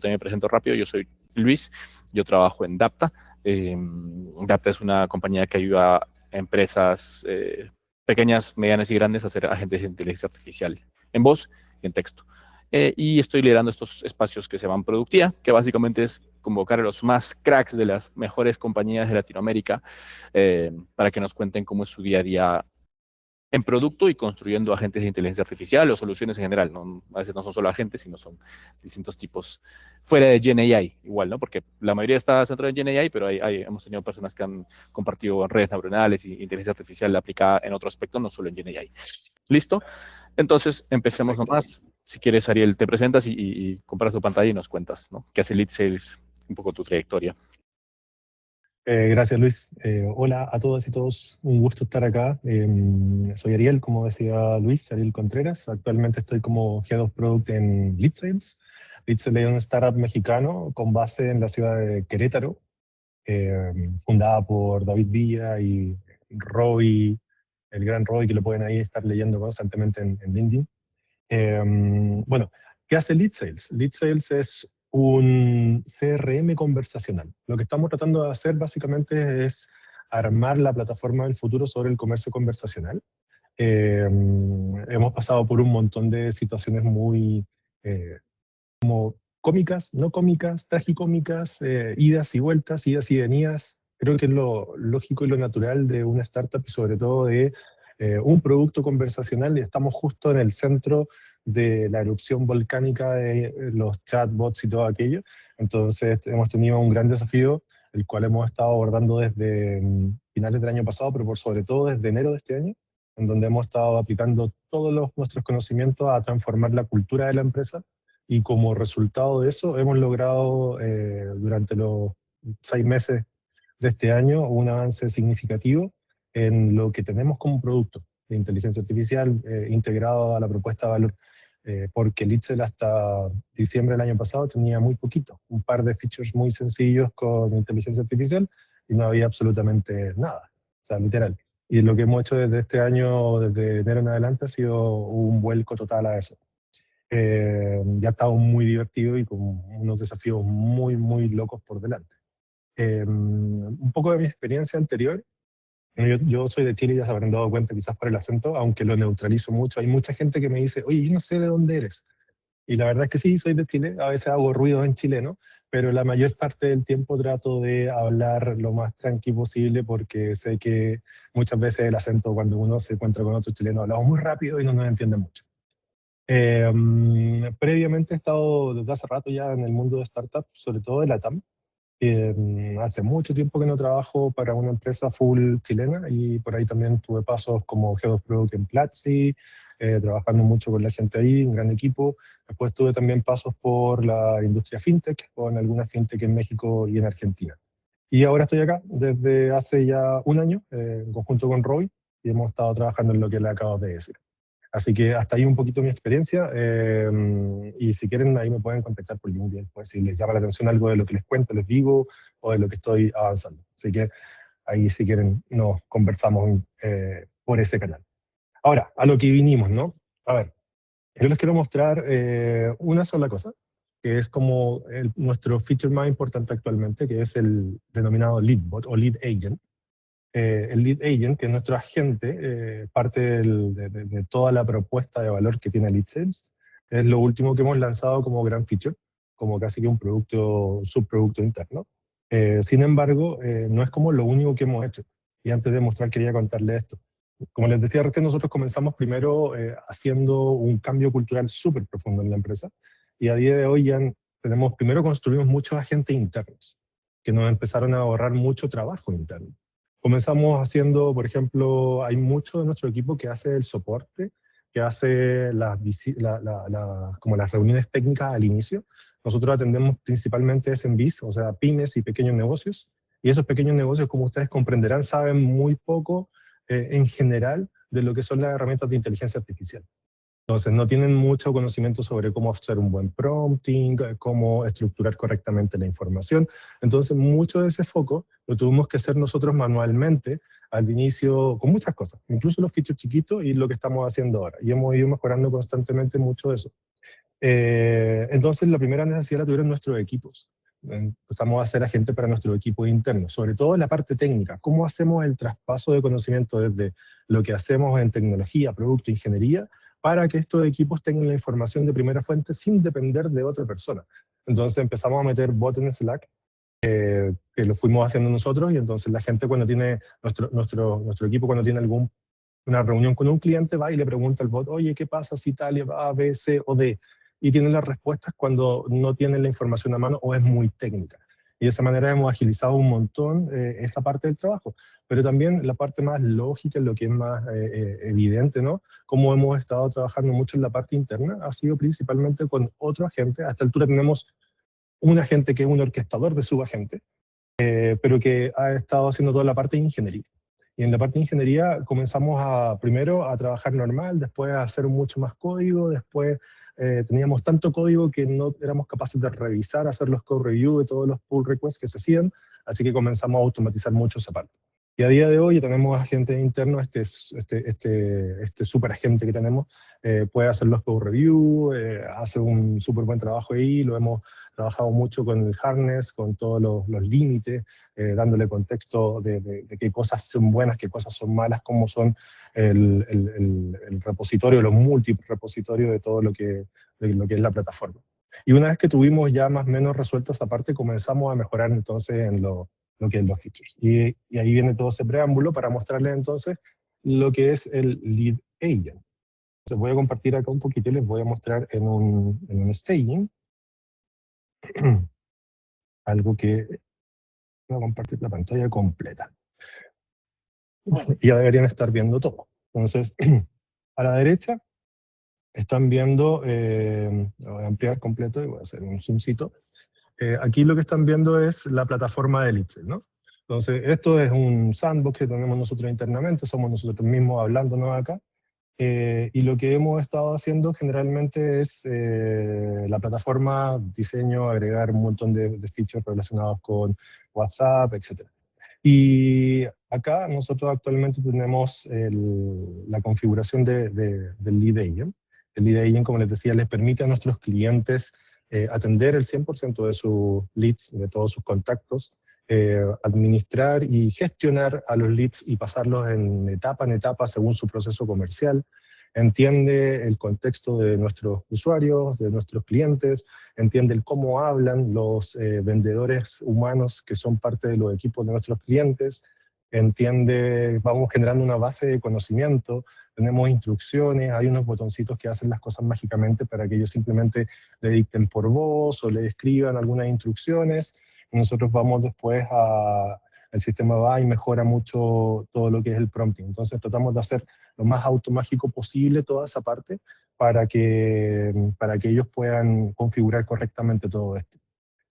Te me presento rápido, yo soy Luis, yo trabajo en Dapta. Dapta es una compañía que ayuda a empresas pequeñas, medianas y grandes a hacer agentes de inteligencia artificial en voz y en texto. Y estoy liderando estos espacios que se llaman Productía, que básicamente es convocar a los más cracks de las mejores compañías de Latinoamérica para que nos cuenten cómo es su día a día en producto y construyendo agentes de inteligencia artificial o soluciones en general, ¿no? A veces no son solo agentes, sino son distintos tipos fuera de GenAI, igual, ¿no? Porque la mayoría está centrada en GenAI, pero hemos tenido personas que han compartido redes neuronales y inteligencia artificial aplicada en otro aspecto, no solo en GenAI. ¿Listo? Entonces, empecemos Perfecto. nomás. Si quieres, Ariel, te presentas y compras tu pantalla y nos cuentas, ¿no? ¿Qué hace Lead Sales? Un poco tu trayectoria. Gracias, Luis. Hola a todas y todos, un gusto estar acá. Soy Ariel, como decía Luis, Ariel Contreras. Actualmente estoy como Head of Product en Lead Sales. Lead Sales es un startup mexicano con base en la ciudad de Querétaro, fundada por David Villa y Roy, el gran Roy, que lo pueden ahí estar leyendo constantemente en LinkedIn. Bueno, ¿qué hace Lead Sales? Lead Sales es un CRM conversacional. Lo que estamos tratando de hacer básicamente es armar la plataforma del futuro sobre el comercio conversacional. Hemos pasado por un montón de situaciones muy como cómicas, no cómicas, tragicómicas, idas y vueltas, idas y venidas. Creo que es lo lógico y lo natural de una startup y sobre todo de un producto conversacional. Estamos justo en el centro de la erupción volcánica de los chatbots y todo aquello. Entonces hemos tenido un gran desafío, el cual hemos estado abordando desde finales del año pasado, pero por sobre todo desde enero de este año, en donde hemos estado aplicando todos nuestros conocimientos a transformar la cultura de la empresa. Y como resultado de eso, hemos logrado durante los 6 meses de este año un avance significativo en lo que tenemos como producto de inteligencia artificial integrado a la propuesta de valor. Porque Litzel hasta diciembre del año pasado tenía muy poquito, un par de features muy sencillos con inteligencia artificial y no había absolutamente nada, o sea, literal. Y lo que hemos hecho desde este año, desde enero en adelante, ha sido un vuelco total a eso. Ya ha estado muy divertido y con unos desafíos muy, muy locos por delante. Un poco de mi experiencia anterior. Yo soy de Chile, ya se habrán dado cuenta quizás por el acento, aunque lo neutralizo mucho. Hay mucha gente que me dice, oye, yo no sé de dónde eres. Y la verdad es que sí, soy de Chile, a veces hago ruido en chileno, pero la mayor parte del tiempo trato de hablar lo más tranqui posible porque sé que muchas veces el acento, cuando uno se encuentra con otro chileno, hablamos muy rápido y no nos entiende mucho. Previamente he estado desde hace rato ya en el mundo de startups, sobre todo de LATAM. Hace mucho tiempo que no trabajo para una empresa full chilena y por ahí también tuve pasos como Head of Product en Platzi, trabajando mucho con la gente ahí, un gran equipo. Después tuve también pasos por la industria fintech, con algunas fintech en México y en Argentina. Y ahora estoy acá desde hace ya un año, en conjunto con Roy, y hemos estado trabajando en lo que le acabo de decir. Así que hasta ahí un poquito mi experiencia y si quieren ahí me pueden contactar por LinkedIn, pues si les llama la atención algo de lo que les cuento, les digo, o de lo que estoy avanzando. Así que ahí si quieren nos conversamos por ese canal. Ahora, a lo que vinimos, ¿no? A ver, yo les quiero mostrar una sola cosa, que es como nuestro feature más importante actualmente, que es el denominado Leadbot o Lead Agent. El Lead Agent, que es nuestro agente, parte de toda la propuesta de valor que tiene Lead Sales, es lo último que hemos lanzado como gran feature, como casi que un producto, subproducto interno. Sin embargo, no es como lo único que hemos hecho. Y antes de mostrar, quería contarles esto. Como les decía recién, nosotros comenzamos primero haciendo un cambio cultural súper profundo en la empresa, y a día de hoy ya primero construimos muchos agentes internos, que nos empezaron a ahorrar mucho trabajo interno. Comenzamos haciendo, por ejemplo, hay mucho de nuestro equipo que hace el soporte, que hace como las reuniones técnicas al inicio. Nosotros atendemos principalmente SMBs, o sea, pymes y pequeños negocios, y esos pequeños negocios, como ustedes comprenderán, saben muy poco en general de lo que son las herramientas de inteligencia artificial. Entonces, no tienen mucho conocimiento sobre cómo hacer un buen prompting, cómo estructurar correctamente la información. Entonces, mucho de ese foco lo tuvimos que hacer nosotros manualmente al inicio, con muchas cosas, incluso los features chiquitos y lo que estamos haciendo ahora. Y hemos ido mejorando constantemente mucho de eso. Entonces la primera necesidad la tuvieron nuestros equipos. Empezamos a hacer agente para nuestro equipo interno, sobre todo en la parte técnica. ¿Cómo hacemos el traspaso de conocimiento desde lo que hacemos en tecnología, producto, ingeniería, para que estos equipos tengan la información de primera fuente sin depender de otra persona? Entonces empezamos a meter bots en Slack, que lo fuimos haciendo nosotros, y entonces la gente cuando tiene, nuestro equipo cuando tiene una reunión con un cliente va y le pregunta al bot, oye, ¿qué pasa si tal A, B, C o D? Y tiene las respuestas cuando no tienen la información a mano o es muy técnica. Y de esa manera hemos agilizado un montón esa parte del trabajo. Pero también la parte más lógica, lo que es más evidente, ¿no? Como hemos estado trabajando mucho en la parte interna, ha sido principalmente con otro agente. A esta altura tenemos un agente que es un orquestador de subagente, pero que ha estado haciendo toda la parte de ingeniería. Y en la parte de ingeniería comenzamos primero a trabajar normal, después a hacer mucho más código, después teníamos tanto código que no éramos capaces de revisar, hacer los code review de todos los pull requests que se hacían, así que comenzamos a automatizar mucho esa parte. Y a día de hoy ya tenemos agentes internos, este super agente que tenemos, puede hacer los code review, hace un súper buen trabajo ahí, lo hemos trabajado mucho con el harness, con todos los límites, dándole contexto de qué cosas son buenas, qué cosas son malas, cómo son el repositorio, los múltiples repositorios de todo lo que es la plataforma. Y una vez que tuvimos ya más o menos resuelta esa parte, comenzamos a mejorar entonces en lo que es los features. Y ahí viene todo ese preámbulo para mostrarles entonces lo que es el Lead Agent. Entonces voy a compartir acá un poquito y les voy a mostrar en un staging algo que voy a compartir la pantalla completa. Y ya deberían estar viendo todo. Entonces, a la derecha están viendo, lo voy a ampliar completo y voy a hacer un zoomcito. Aquí lo que están viendo es la plataforma de Elixir, ¿no? Entonces, esto es un sandbox que tenemos nosotros internamente, somos nosotros mismos hablándonos acá. Y lo que hemos estado haciendo generalmente es la plataforma, diseño, agregar un montón de features relacionados con WhatsApp, etc. Y acá nosotros actualmente tenemos la configuración del Lead Agent. El Lead Agent, como les decía, les permite a nuestros clientes atender el 100% de sus leads, de todos sus contactos, administrar y gestionar a los leads y pasarlos en etapa según su proceso comercial. Entiende el contexto de nuestros usuarios, de nuestros clientes, entiende el cómo hablan los vendedores humanos que son parte de los equipos de nuestros clientes, entiende, vamos generando una base de conocimiento, tenemos instrucciones, hay unos botoncitos que hacen las cosas mágicamente para que ellos simplemente le dicten por voz o le escriban algunas instrucciones. Y nosotros vamos después el sistema va y mejora mucho todo lo que es el prompting. Entonces tratamos de hacer lo más automágico posible toda esa parte para que ellos puedan configurar correctamente todo esto.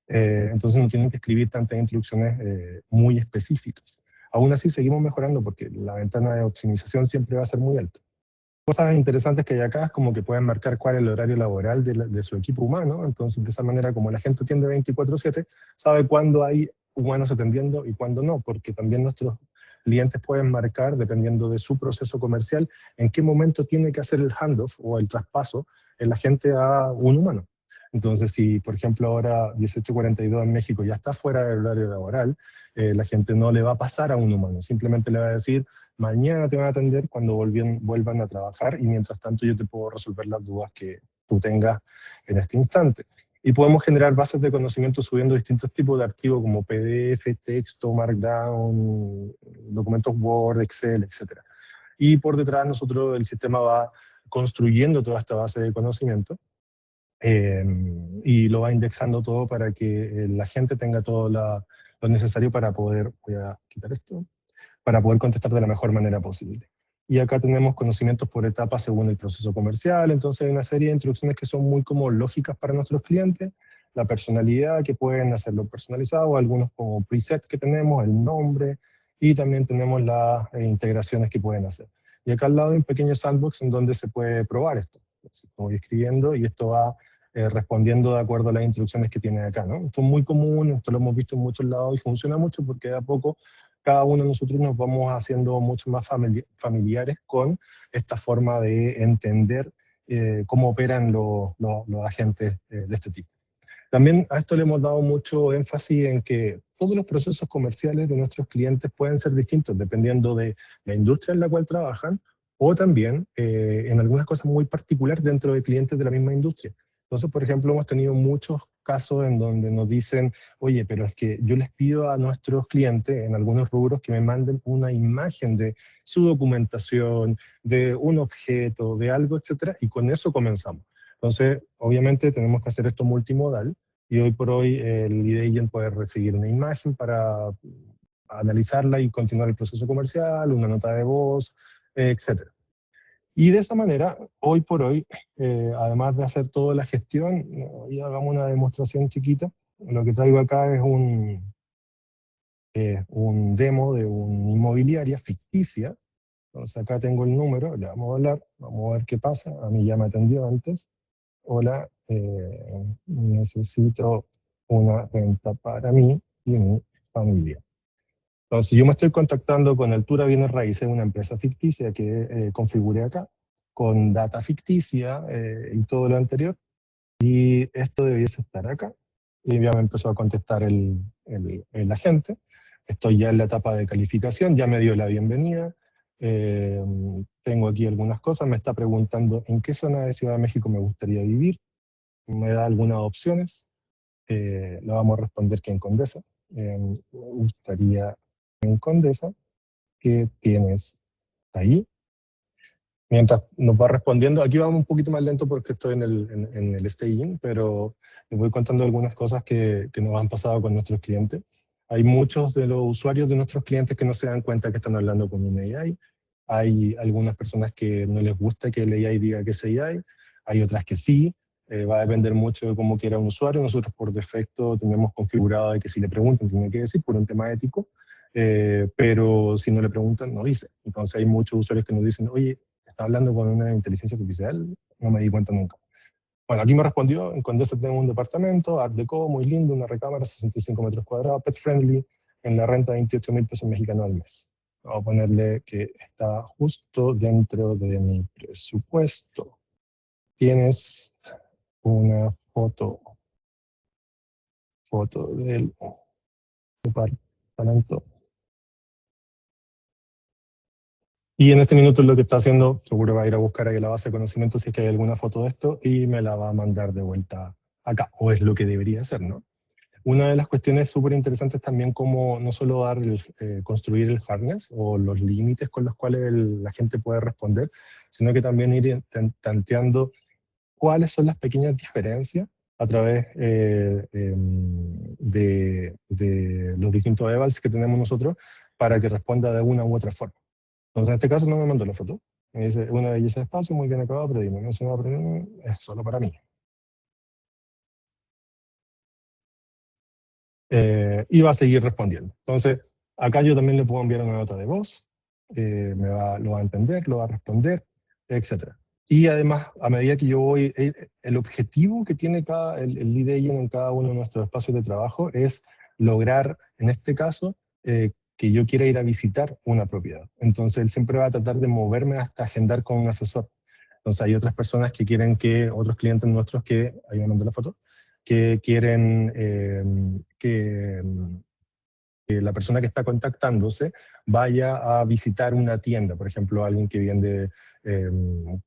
Entonces no tienen que escribir tantas instrucciones muy específicas. Aún así seguimos mejorando porque la ventana de optimización siempre va a ser muy alta. Cosas interesantes que hay acá es como que pueden marcar cuál es el horario laboral de su equipo humano, entonces de esa manera como la gente atiende 24/7, sabe cuándo hay humanos atendiendo y cuándo no, porque también nuestros clientes pueden marcar, dependiendo de su proceso comercial, en qué momento tiene que hacer el handoff o el traspaso el agente a un humano. Entonces, si por ejemplo ahora 18:42 en México ya está fuera del horario laboral, la gente no le va a pasar a un humano, simplemente le va a decir, mañana te van a atender cuando vuelvan a trabajar y mientras tanto yo te puedo resolver las dudas que tú tengas en este instante. Y podemos generar bases de conocimiento subiendo distintos tipos de archivos como PDF, texto, Markdown, documentos Word, Excel, etc. Y por detrás nosotros, el sistema va construyendo toda esta base de conocimiento y lo va indexando todo para que la gente tenga todo lo necesario para poder, voy a quitar esto, para poder contestar de la mejor manera posible. Y acá tenemos conocimientos por etapas según el proceso comercial, entonces hay una serie de instrucciones que son muy como lógicas para nuestros clientes, la personalidad, que pueden hacerlo personalizado, algunos como preset que tenemos, el nombre, y también tenemos las integraciones que pueden hacer. Y acá al lado hay un pequeño sandbox en donde se puede probar esto. Entonces, voy escribiendo y esto va respondiendo de acuerdo a las instrucciones que tiene acá, ¿no? Esto es muy común, esto lo hemos visto en muchos lados y funciona mucho porque de a poco cada uno de nosotros nos vamos haciendo mucho más familiares con esta forma de entender cómo operan los agentes de este tipo. También a esto le hemos dado mucho énfasis en que todos los procesos comerciales de nuestros clientes pueden ser distintos dependiendo de la industria en la cual trabajan o también en algunas cosas muy particulares dentro de clientes de la misma industria. Entonces, por ejemplo, hemos tenido muchos casos en donde nos dicen, oye, pero es que yo les pido a nuestros clientes en algunos rubros que me manden una imagen de su documentación, de un objeto, de algo, etcétera, y con eso comenzamos. Entonces, obviamente tenemos que hacer esto multimodal y hoy por hoy el lead agent puede recibir una imagen para analizarla y continuar el proceso comercial, una nota de voz, etc. Y de esa manera, hoy por hoy, además de hacer toda la gestión, y hagamos una demostración chiquita. Lo que traigo acá es un demo de una inmobiliaria ficticia. Entonces acá tengo el número, le vamos a hablar, vamos a ver qué pasa. A mí ya me atendió antes. Hola, necesito una renta para mí y mi familia. Entonces yo me estoy contactando con Altura Bienes Raíces, una empresa ficticia que configuré acá, con data ficticia y todo lo anterior, y esto debiese estar acá. Y ya me empezó a contestar el agente. Estoy ya en la etapa de calificación, ya me dio la bienvenida. Tengo aquí algunas cosas, me está preguntando en qué zona de Ciudad de México me gustaría vivir, me da algunas opciones, le vamos a responder que en Condesa. Me gustaría en Condesa, ¿qué tienes ahí? Mientras nos va respondiendo, aquí vamos un poquito más lento porque estoy en el staging, pero les voy contando algunas cosas que nos han pasado con nuestros clientes. Hay muchos de los usuarios de nuestros clientes que no se dan cuenta que están hablando con un AI. Hay algunas personas que no les gusta que el AI diga que es AI. Hay otras que sí. Va a depender mucho de cómo quiera un usuario. Nosotros por defecto tenemos configurado de que si le preguntan tiene que decir por un tema ético, pero si no le preguntan no dice. Entonces hay muchos usuarios que nos dicen, oye, está hablando con una inteligencia artificial, no me di cuenta nunca. Bueno, aquí me respondió, en Condesa tengo un departamento, Art Deco, muy lindo, una recámara, 65 metros cuadrados, pet friendly, en la renta de 28.000 pesos mexicanos al mes. Vamos a ponerle que está justo dentro de mi presupuesto. Tienes una foto del departamento. Y en este minuto lo que está haciendo, seguro va a ir a buscar ahí la base de conocimiento si es que hay alguna foto de esto y me la va a mandar de vuelta acá, o es lo que debería hacer, ¿no? Una de las cuestiones súper interesantes también como no solo construir el harness o los límites con los cuales la gente puede responder, sino que también ir tanteando cuáles son las pequeñas diferencias a través de los distintos evals que tenemos nosotros para que responda de una u otra forma. Entonces, en este caso no me mandó la foto. Me dice, una belleza de espacio, muy bien acabado, pero dime, es solo para mí. Y va a seguir respondiendo. Entonces, acá yo también le puedo enviar una nota de voz, lo va a entender, lo va a responder, etc. Y además, a medida que yo voy, el objetivo que tiene el lead agent en cada uno de nuestros espacios de trabajo es lograr, en este caso, que yo quiera ir a visitar una propiedad. Entonces, él siempre va a tratar de moverme hasta agendar con un asesor. Entonces, hay otras personas que quieren otros clientes nuestros ahí me mandó la foto, que quieren que la persona que está contactándose vaya a visitar una tienda, por ejemplo, alguien que vende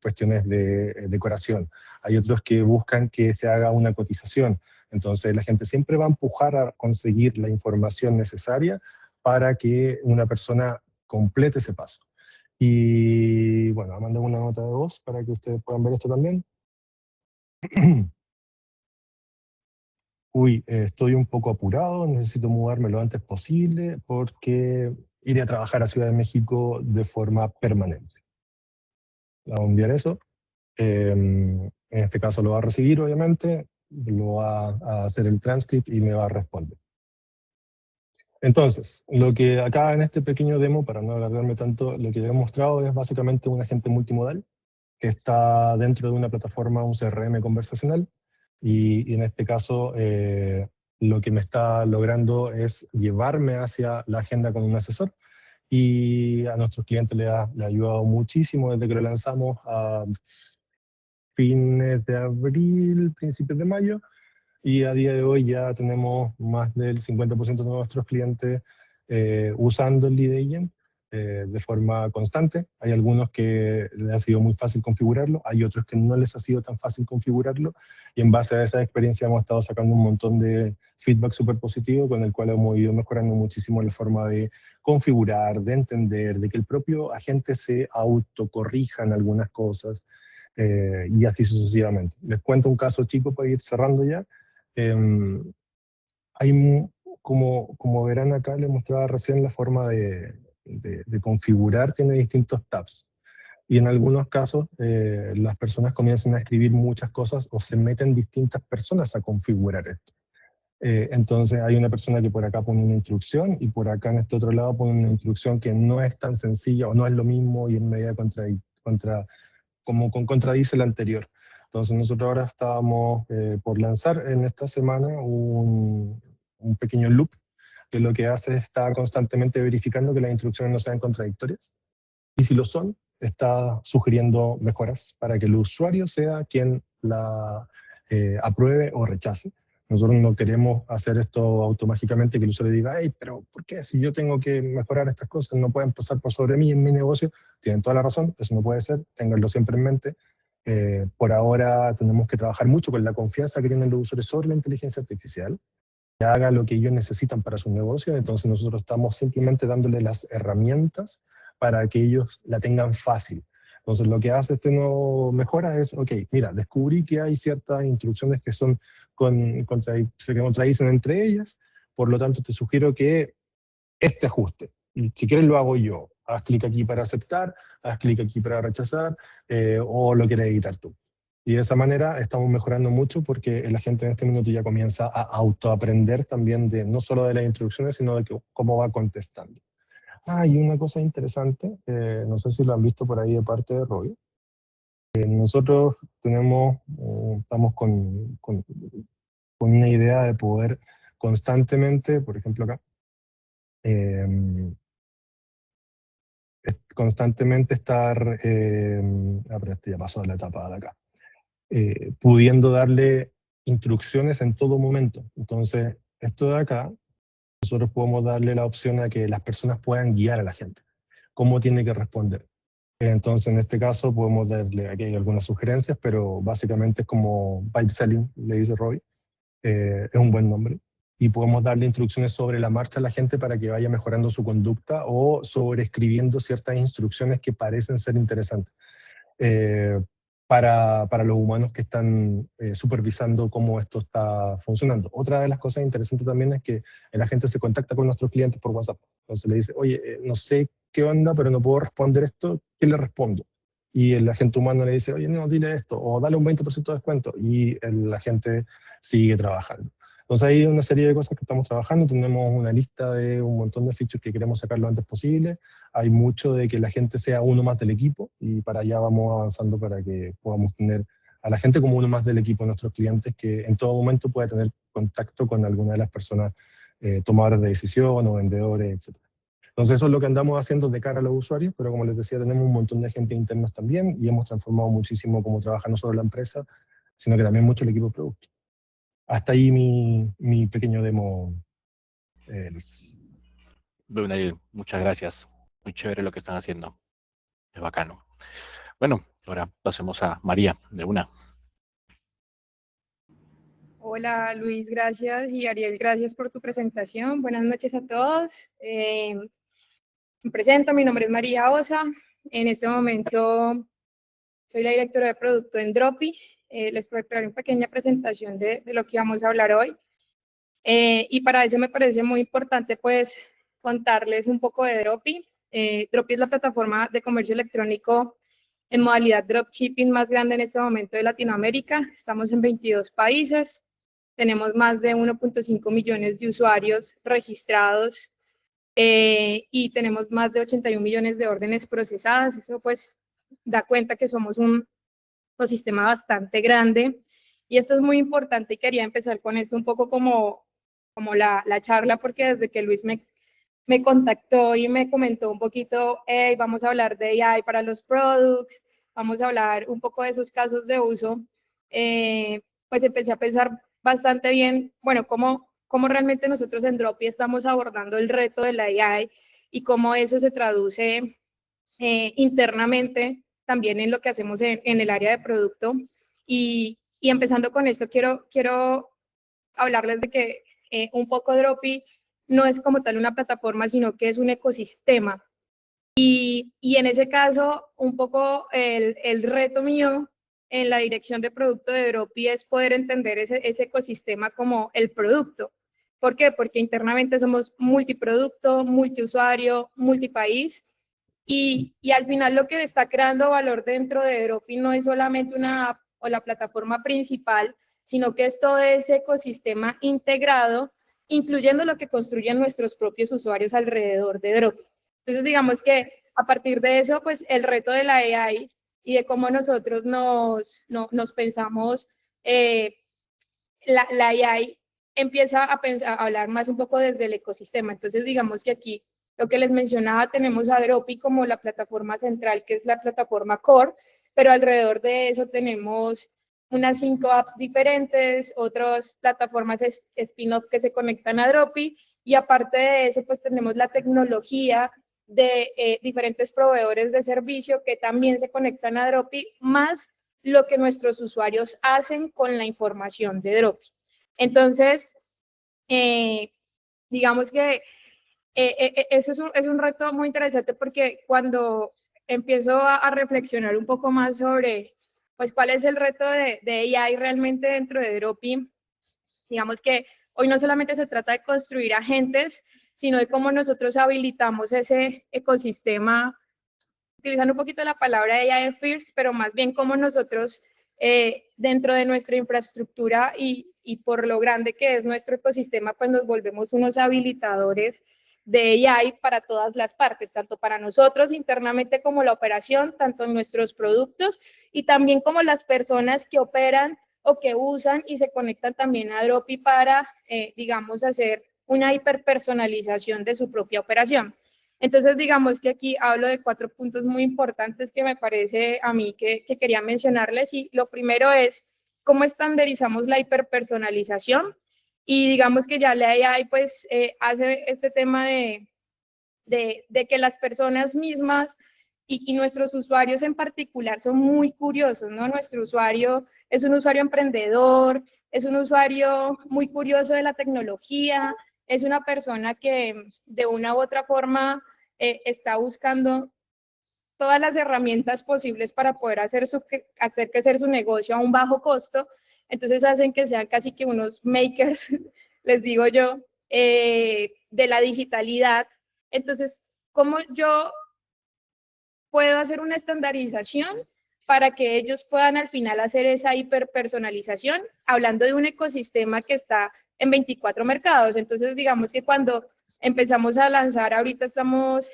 cuestiones de decoración. Hay otros que buscan que se haga una cotización. Entonces la gente siempre va a empujar a conseguir la información necesaria para que una persona complete ese paso. Y bueno, mando una nota de voz para que ustedes puedan ver esto también. Uy, estoy un poco apurado, necesito mudarme lo antes posible porque iré a trabajar a Ciudad de México de forma permanente. Le voy a enviar eso. En este caso lo va a recibir, obviamente, lo va a hacer el transcript y me va a responder. Entonces, lo que acá en este pequeño demo, para no alargarme tanto, lo que he mostrado es básicamente un agente multimodal que está dentro de una plataforma, un CRM conversacional, y en este caso lo que me está logrando es llevarme hacia la agenda con un asesor, y a nuestros clientes le ha ayudado muchísimo desde que lo lanzamos fines de abril, principios de mayo, y a día de hoy ya tenemos más del 50% de nuestros clientes usando el Lead Agent de forma constante. Hay algunos que les ha sido muy fácil configurarlo, hay otros que no les ha sido tan fácil configurarlo, y en base a esa experiencia hemos estado sacando un montón de feedback súper positivo con el cual hemos ido mejorando muchísimo la forma de configurar, de entender, de que el propio agente se autocorrija en algunas cosas, y así sucesivamente. Les cuento un caso chico para ir cerrando ya. Hay, como verán acá, les mostraba recién la forma de configurar, tiene distintos tabs. Y en algunos casos las personas comienzan a escribir muchas cosas o se meten distintas personas a configurar esto. Entonces hay una persona que por acá pone una instrucción y por acá en este otro lado pone una instrucción que no es tan sencilla o no es lo mismo y en media como contradice la anterior. Entonces nosotros ahora estábamos por lanzar en esta semana un pequeño loop que lo que hace es estar constantemente verificando que las instrucciones no sean contradictorias, y si lo son, está sugiriendo mejoras para que el usuario sea quien la apruebe o rechace. Nosotros no queremos hacer esto automáticamente, que el usuario diga, hey, pero ¿por qué? Si yo tengo que mejorar estas cosas, no pueden pasar por sobre mí en mi negocio. Tienen toda la razón, eso no puede ser, ténganlo siempre en mente. Por ahora tenemos que trabajar mucho con la confianza que tienen los usuarios sobre la inteligencia artificial, que haga lo que ellos necesitan para su negocio. Entonces nosotros estamos simplemente dándole las herramientas para que ellos la tengan fácil. Entonces lo que hace este nuevo mejora es, ok, mira, descubrí que hay ciertas instrucciones que se contradicen entre ellas, por lo tanto te sugiero que este ajuste, y si quieres lo hago yo, haz clic aquí para aceptar, haz clic aquí para rechazar, o lo quieres editar tú. Y de esa manera estamos mejorando mucho porque la gente en este minuto ya comienza a autoaprender también de no solo de las instrucciones, sino de cómo va contestando. Ah, y una cosa interesante, no sé si lo han visto por ahí de parte de Roy. Nosotros estamos con una idea de poder constantemente, por ejemplo acá, constantemente estar, pero este ya pasó a la etapa de acá, pudiendo darle instrucciones en todo momento. Entonces, esto de acá, nosotros podemos darle la opción a que las personas puedan guiar a la gente, cómo tiene que responder. Entonces, en este caso, podemos darle, aquí hay algunas sugerencias, pero básicamente es como vibe selling, le dice Roy, es un buen nombre. Y podemos darle instrucciones sobre la marcha a la gente para que vaya mejorando su conducta o sobre escribiendo ciertas instrucciones que parecen ser interesantes. Para los humanos que están supervisando cómo esto está funcionando. Otra de las cosas interesantes también es que la gente se contacta con nuestros clientes por WhatsApp. Entonces le dice, oye, no sé qué onda, pero no puedo responder esto, ¿qué le respondo? Y el agente humano le dice, oye, no, dile esto, o dale un 20% de descuento, y el agente sigue trabajando. Entonces hay una serie de cosas que estamos trabajando, tenemos una lista de un montón de features que queremos sacar lo antes posible, hay mucho de que la gente sea uno más del equipo, y para allá vamos avanzando para que podamos tener a la gente como uno más del equipo de nuestros clientes, que en todo momento pueda tener contacto con alguna de las personas tomadoras de decisión o vendedores, etc. Entonces eso es lo que andamos haciendo de cara a los usuarios, pero como les decía, tenemos un montón de agentes internos también y hemos transformado muchísimo cómo trabaja no solo la empresa, sino que también mucho el equipo de producto. Hasta ahí mi pequeño demo, Luis. Bueno, Ariel, muchas gracias. Muy chévere lo que están haciendo. Es bacano. Bueno, ahora pasemos a María, de una. Hola Luis, gracias, y Ariel, gracias por tu presentación. Buenas noches a todos. Me presento, mi nombre es María Osa. En este momento soy la directora de producto en Dropi. Les preparé una pequeña presentación de lo que vamos a hablar hoy. Y para eso me parece muy importante pues contarles un poco de Dropi. Dropi es la plataforma de comercio electrónico en modalidad dropshipping más grande en este momento de Latinoamérica. Estamos en 22 países. Tenemos más de 1.5 millones de usuarios registrados y tenemos más de 81 millones de órdenes procesadas. Eso pues da cuenta que somos un ecosistema bastante grande, y esto es muy importante y quería empezar con esto un poco como la charla, porque desde que Luis me contactó y me comentó un poquito, hey, vamos a hablar de AI para los products, vamos a hablar un poco de esos casos de uso, pues empecé a pensar bastante bien, bueno, cómo realmente nosotros en Dropi estamos abordando el reto de la AI y cómo eso se traduce internamente también en lo que hacemos en el área de producto. Y empezando con esto, quiero hablarles de que un poco Dropi no es como tal una plataforma, sino que es un ecosistema. Y en ese caso, un poco el reto mío en la dirección de producto de Dropi es poder entender ese ecosistema como el producto. ¿Por qué? Porque internamente somos multiproducto, multiusuario, multipaís, y al final lo que está creando valor dentro de Dropi no es solamente una app o la plataforma principal, sino que es todo ese ecosistema integrado, incluyendo lo que construyen nuestros propios usuarios alrededor de Dropi. Entonces, digamos que a partir de eso, pues el reto de la AI y de cómo nosotros nos pensamos, la AI empieza a hablar más un poco desde el ecosistema. Entonces, digamos que aquí, lo que les mencionaba, tenemos a Dropi como la plataforma central, que es la plataforma core, pero alrededor de eso tenemos unas 5 apps diferentes, otras plataformas spin-off que se conectan a Dropi, y aparte de eso, pues tenemos la tecnología de diferentes proveedores de servicio que también se conectan a Dropi, más lo que nuestros usuarios hacen con la información de Dropi. Entonces, digamos que eso es un reto muy interesante, porque cuando empiezo a reflexionar un poco más sobre pues cuál es el reto de AI realmente dentro de Dropi, digamos que hoy no solamente se trata de construir agentes, sino de cómo nosotros habilitamos ese ecosistema, utilizando un poquito la palabra AI First, pero más bien cómo nosotros dentro de nuestra infraestructura y por lo grande que es nuestro ecosistema, pues nos volvemos unos habilitadores de AI para todas las partes, tanto para nosotros internamente como la operación, tanto en nuestros productos y también como las personas que operan o que usan y se conectan también a Dropi para, digamos, hacer una hiperpersonalización de su propia operación. Entonces, digamos que aquí hablo de 4 puntos muy importantes que me parece a mí que quería mencionarles, y lo primero es cómo estandarizamos la hiperpersonalización, y digamos que ya la AI pues hace este tema de que las personas mismas y nuestros usuarios en particular son muy curiosos, ¿no? Nuestro usuario es un usuario emprendedor, es un usuario muy curioso de la tecnología, es una persona que de una u otra forma está buscando todas las herramientas posibles para poder hacer crecer su negocio a un bajo costo. Entonces hacen que sean casi que unos makers, les digo yo, de la digitalidad. Entonces, ¿cómo yo puedo hacer una estandarización para que ellos puedan al final hacer esa hiperpersonalización, hablando de un ecosistema que está en 24 mercados? Entonces, digamos que cuando empezamos a lanzar, ahorita estamos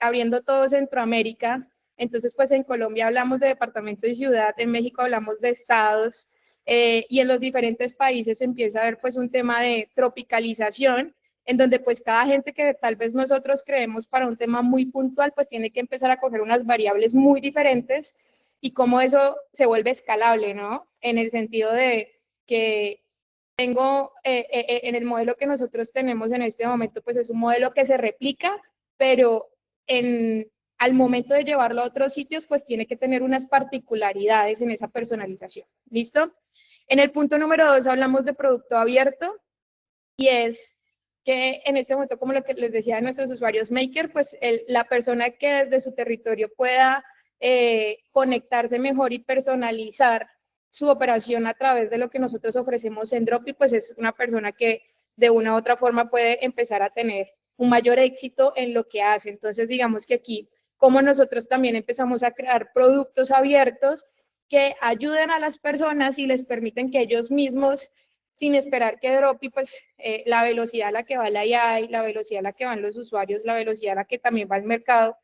abriendo todo Centroamérica. Entonces, pues en Colombia hablamos de departamento y ciudad, en México hablamos de estados, y en los diferentes países empieza a haber pues un tema de tropicalización, en donde pues cada gente que tal vez nosotros creemos para un tema muy puntual, pues tiene que empezar a coger unas variables muy diferentes, y cómo eso se vuelve escalable, ¿no? En el sentido de que tengo, en el modelo que nosotros tenemos en este momento, pues es un modelo que se replica, pero al momento de llevarlo a otros sitios, pues tiene que tener unas particularidades en esa personalización. ¿Listo? En el punto número 2 hablamos de producto abierto, y es que en este momento, como lo que les decía de nuestros usuarios maker, pues la persona que desde su territorio pueda conectarse mejor y personalizar su operación a través de lo que nosotros ofrecemos en Dropi, pues es una persona que de una u otra forma puede empezar a tener un mayor éxito en lo que hace. Entonces, digamos que aquí, como nosotros también empezamos a crear productos abiertos que ayuden a las personas y les permiten que ellos mismos, sin esperar que Dropi, pues la velocidad a la que va la AI, la velocidad a la que van los usuarios, la velocidad a la que también va el mercado,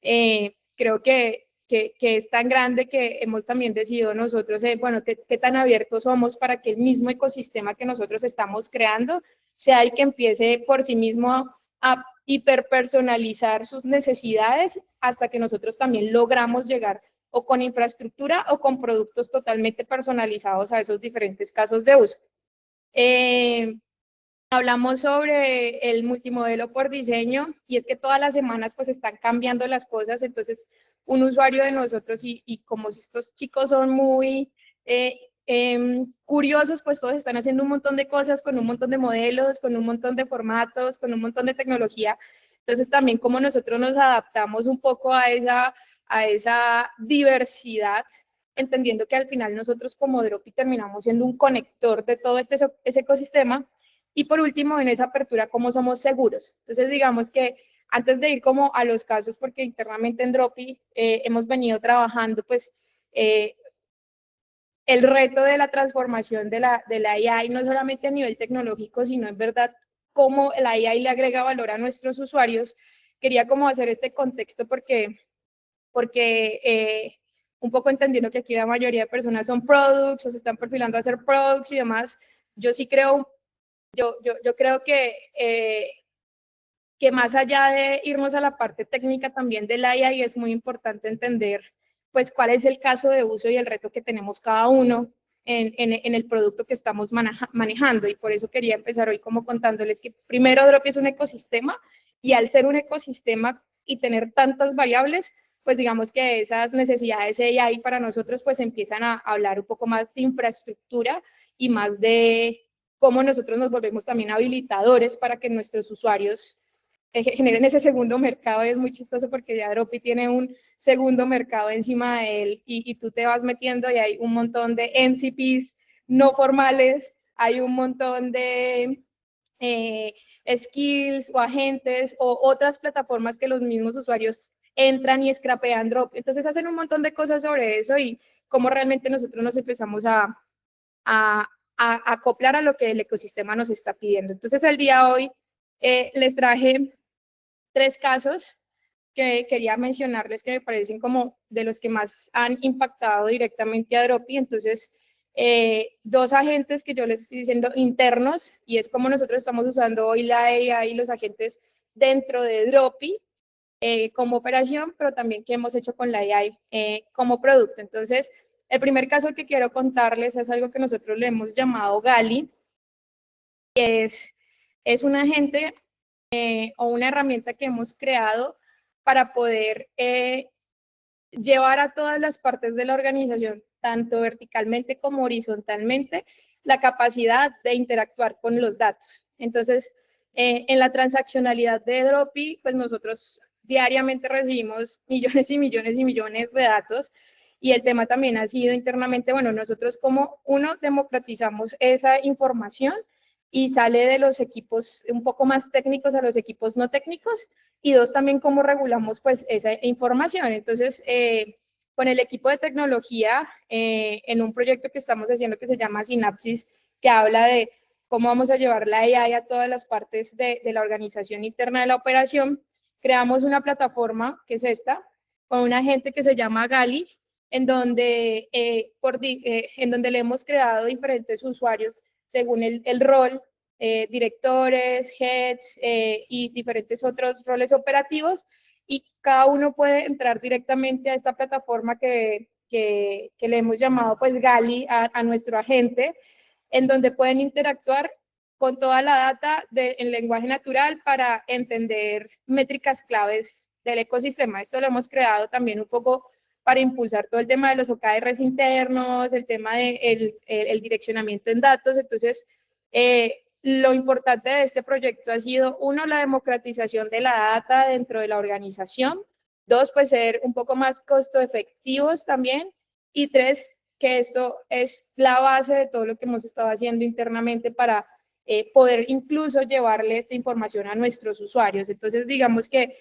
creo que es tan grande que hemos también decidido nosotros, bueno, qué tan abiertos somos para que el mismo ecosistema que nosotros estamos creando sea el que empiece por sí mismo a hiperpersonalizar sus necesidades hasta que nosotros también logramos llegar o con infraestructura o con productos totalmente personalizados a esos diferentes casos de uso. Hablamos sobre el multimodelo por diseño y es que todas las semanas pues están cambiando las cosas, entonces un usuario de nosotros y como estos chicos son muy curiosos, pues todos están haciendo un montón de cosas con un montón de modelos, con un montón de formatos, con un montón de tecnología. Entonces también como nosotros nos adaptamos un poco a esa diversidad, entendiendo que al final nosotros como Dropi terminamos siendo un conector de todo ese ecosistema. Y por último, en esa apertura, ¿cómo somos seguros? Entonces, digamos que antes de ir como a los casos, porque internamente en Dropi hemos venido trabajando, pues, el reto de la transformación de la AI, no solamente a nivel tecnológico, sino en verdad cómo la AI le agrega valor a nuestros usuarios. Quería como hacer este contexto porque un poco entendiendo que aquí la mayoría de personas son products o se están perfilando a hacer products y demás, yo sí creo yo creo que más allá de irnos a la parte técnica también del AI, es muy importante entender pues cuál es el caso de uso y el reto que tenemos cada uno en el producto que estamos manejando. Y por eso quería empezar hoy como contándoles que primero Dropi es un ecosistema y al ser un ecosistema y tener tantas variables, pues digamos que esas necesidades AI para nosotros pues empiezan a hablar un poco más de infraestructura y más de cómo nosotros nos volvemos también habilitadores para que nuestros usuarios generen ese segundo mercado. Es muy chistoso porque ya Dropi tiene un segundo mercado encima de él y tú te vas metiendo y hay un montón de NCPs no formales, hay un montón de skills o agentes o otras plataformas que los mismos usuarios entran y scrapean Drop. Entonces hacen un montón de cosas sobre eso y cómo realmente nosotros nos empezamos a acoplar a lo que el ecosistema nos está pidiendo. Entonces el día de hoy les traje 3 casos que quería mencionarles que me parecen como de los que más han impactado directamente a Dropi. Entonces, 2 agentes que yo les estoy diciendo internos, y es como nosotros estamos usando hoy la AI y los agentes dentro de Dropi como operación, pero también que hemos hecho con la AI como producto. Entonces, el primer caso que quiero contarles es algo que nosotros le hemos llamado Gali, que es un agente o una herramienta que hemos creado para poder llevar a todas las partes de la organización, tanto verticalmente como horizontalmente, la capacidad de interactuar con los datos. Entonces, en la transaccionalidad de Dropi, pues nosotros diariamente recibimos millones y millones y millones de datos y el tema también ha sido internamente, bueno, nosotros como uno democratizamos esa información y sale de los equipos un poco más técnicos a los equipos no técnicos y 2, también cómo regulamos pues esa información. Entonces, con el equipo de tecnología, en un proyecto que estamos haciendo que se llama Sinapsis, que habla de cómo vamos a llevar la AI a todas las partes de la organización interna de la operación, creamos una plataforma, que es esta, con un agente que se llama Gali, en donde le hemos creado diferentes usuarios según el rol, directores, heads y diferentes otros roles operativos, y cada uno puede entrar directamente a esta plataforma que le hemos llamado pues Gali a nuestro agente, en donde pueden interactuar con toda la data en lenguaje natural para entender métricas claves del ecosistema. Esto lo hemos creado también un poco para impulsar todo el tema de los OKRs internos, el tema del el direccionamiento en datos. Entonces, lo importante de este proyecto ha sido, 1, la democratización de la data dentro de la organización, 2, pues ser un poco más costo efectivos también, y 3, que esto es la base de todo lo que hemos estado haciendo internamente para poder incluso llevarle esta información a nuestros usuarios. Entonces, digamos que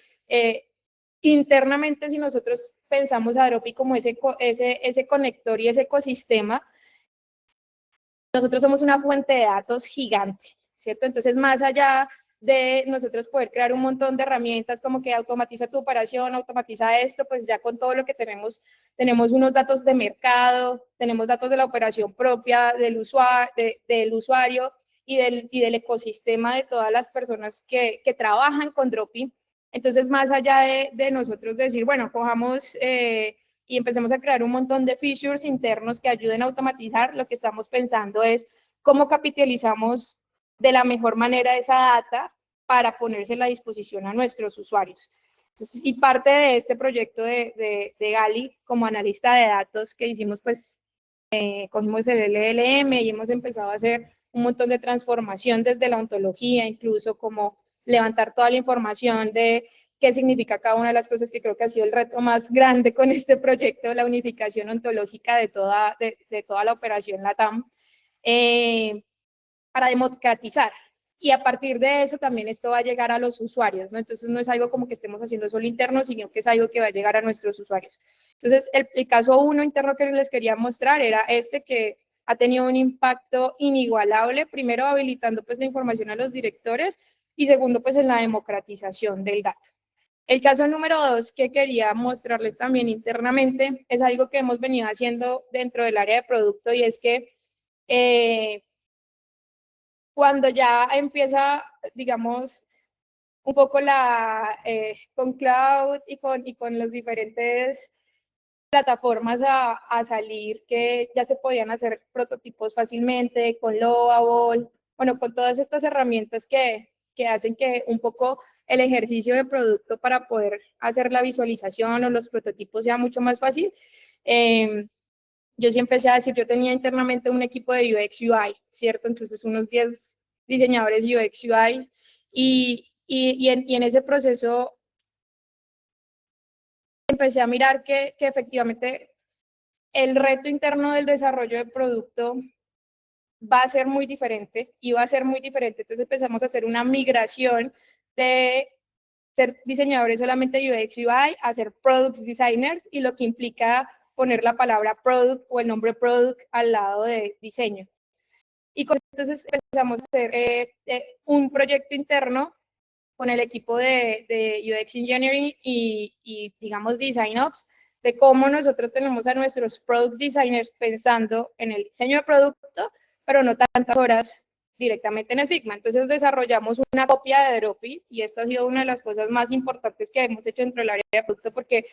internamente, si nosotros pensamos a Dropi como ese conector y ese ecosistema, nosotros somos una fuente de datos gigante, ¿cierto? Entonces, más allá de nosotros poder crear un montón de herramientas como que automatiza tu operación, automatiza esto, pues ya con todo lo que tenemos unos datos de mercado, tenemos datos de la operación propia del usuario y del ecosistema de todas las personas que trabajan con Dropi. Entonces, más allá de nosotros decir, bueno, cojamos y empecemos a crear un montón de features internos que ayuden a automatizar, lo que estamos pensando es cómo capitalizamos de la mejor manera esa data para ponérsela a disposición a nuestros usuarios. Entonces, y parte de este proyecto de Gali como analista de datos que hicimos, pues cogimos el LLM y hemos empezado a hacer un montón de transformación desde la ontología, incluso como levantar toda la información de qué significa cada una de las cosas, que creo que ha sido el reto más grande con este proyecto, la unificación ontológica de toda la operación LATAM, para democratizar. Y a partir de eso también esto va a llegar a los usuarios, ¿no? Entonces no es algo como que estemos haciendo solo interno, sino que es algo que va a llegar a nuestros usuarios. Entonces el caso uno interno que les quería mostrar era este, que ha tenido un impacto inigualable, primero habilitando pues la información a los directores y segundo pues en la democratización del dato. El caso número 2 que quería mostrarles también internamente es algo que hemos venido haciendo dentro del área de producto, y es que cuando ya empieza, digamos, un poco con Cloud y con las diferentes plataformas a salir, que ya se podían hacer prototipos fácilmente, con Lovable, bueno, con todas estas herramientas que hacen que un poco el ejercicio de producto para poder hacer la visualización o los prototipos sea mucho más fácil. Yo sí empecé a decir, yo tenía internamente un equipo de UX UI, ¿cierto? Entonces unos 10 diseñadores UX UI y en ese proceso empecé a mirar que efectivamente el reto interno del desarrollo de producto va a ser muy diferente y va a ser muy diferente. Entonces empezamos a hacer una migración de ser diseñadores solamente UX UI a ser product designers, y lo que implica poner la palabra product o el nombre product al lado de diseño. Y entonces empezamos a hacer un proyecto interno con el equipo de UX Engineering y digamos Design Ops, de cómo nosotros tenemos a nuestros product designers pensando en el diseño de producto, pero no tantas horas directamente en el Figma. Entonces desarrollamos una copia de Dropi, y esto ha sido una de las cosas más importantes que hemos hecho dentro del área de producto, porque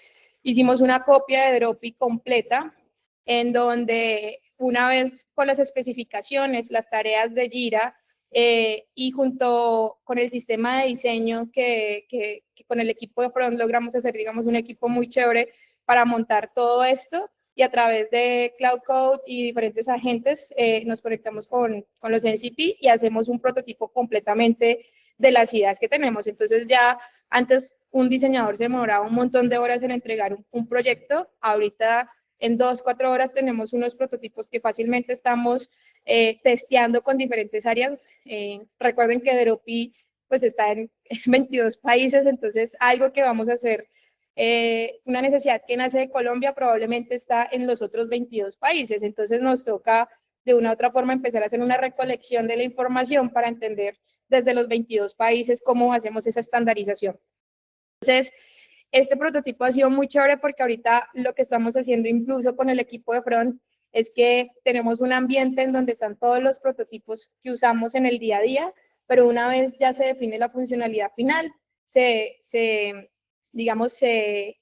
hicimos una copia de Dropi completa, en donde una vez con las especificaciones, las tareas de Jira, y junto con el sistema de diseño que con el equipo de Front logramos hacer, digamos, un equipo muy chévere para montar todo esto, y a través de Cloud Code y diferentes agentes nos conectamos con los NCP y hacemos un prototipo completamente de las ideas que tenemos. Entonces ya antes un diseñador se demoraba un montón de horas en entregar un proyecto, ahorita en 2-4 horas tenemos unos prototipos que fácilmente estamos testeando con diferentes áreas. Recuerden que Dropi pues está en 22 países, entonces algo que vamos a hacer, una necesidad que nace de Colombia probablemente está en los otros 22 países, entonces nos toca de una u otra forma empezar a hacer una recolección de la información para entender desde los 22 países cómo hacemos esa estandarización. Entonces, este prototipo ha sido muy chévere porque ahorita lo que estamos haciendo incluso con el equipo de Front es que tenemos un ambiente en donde están todos los prototipos que usamos en el día a día, pero una vez ya se define la funcionalidad final, digamos, se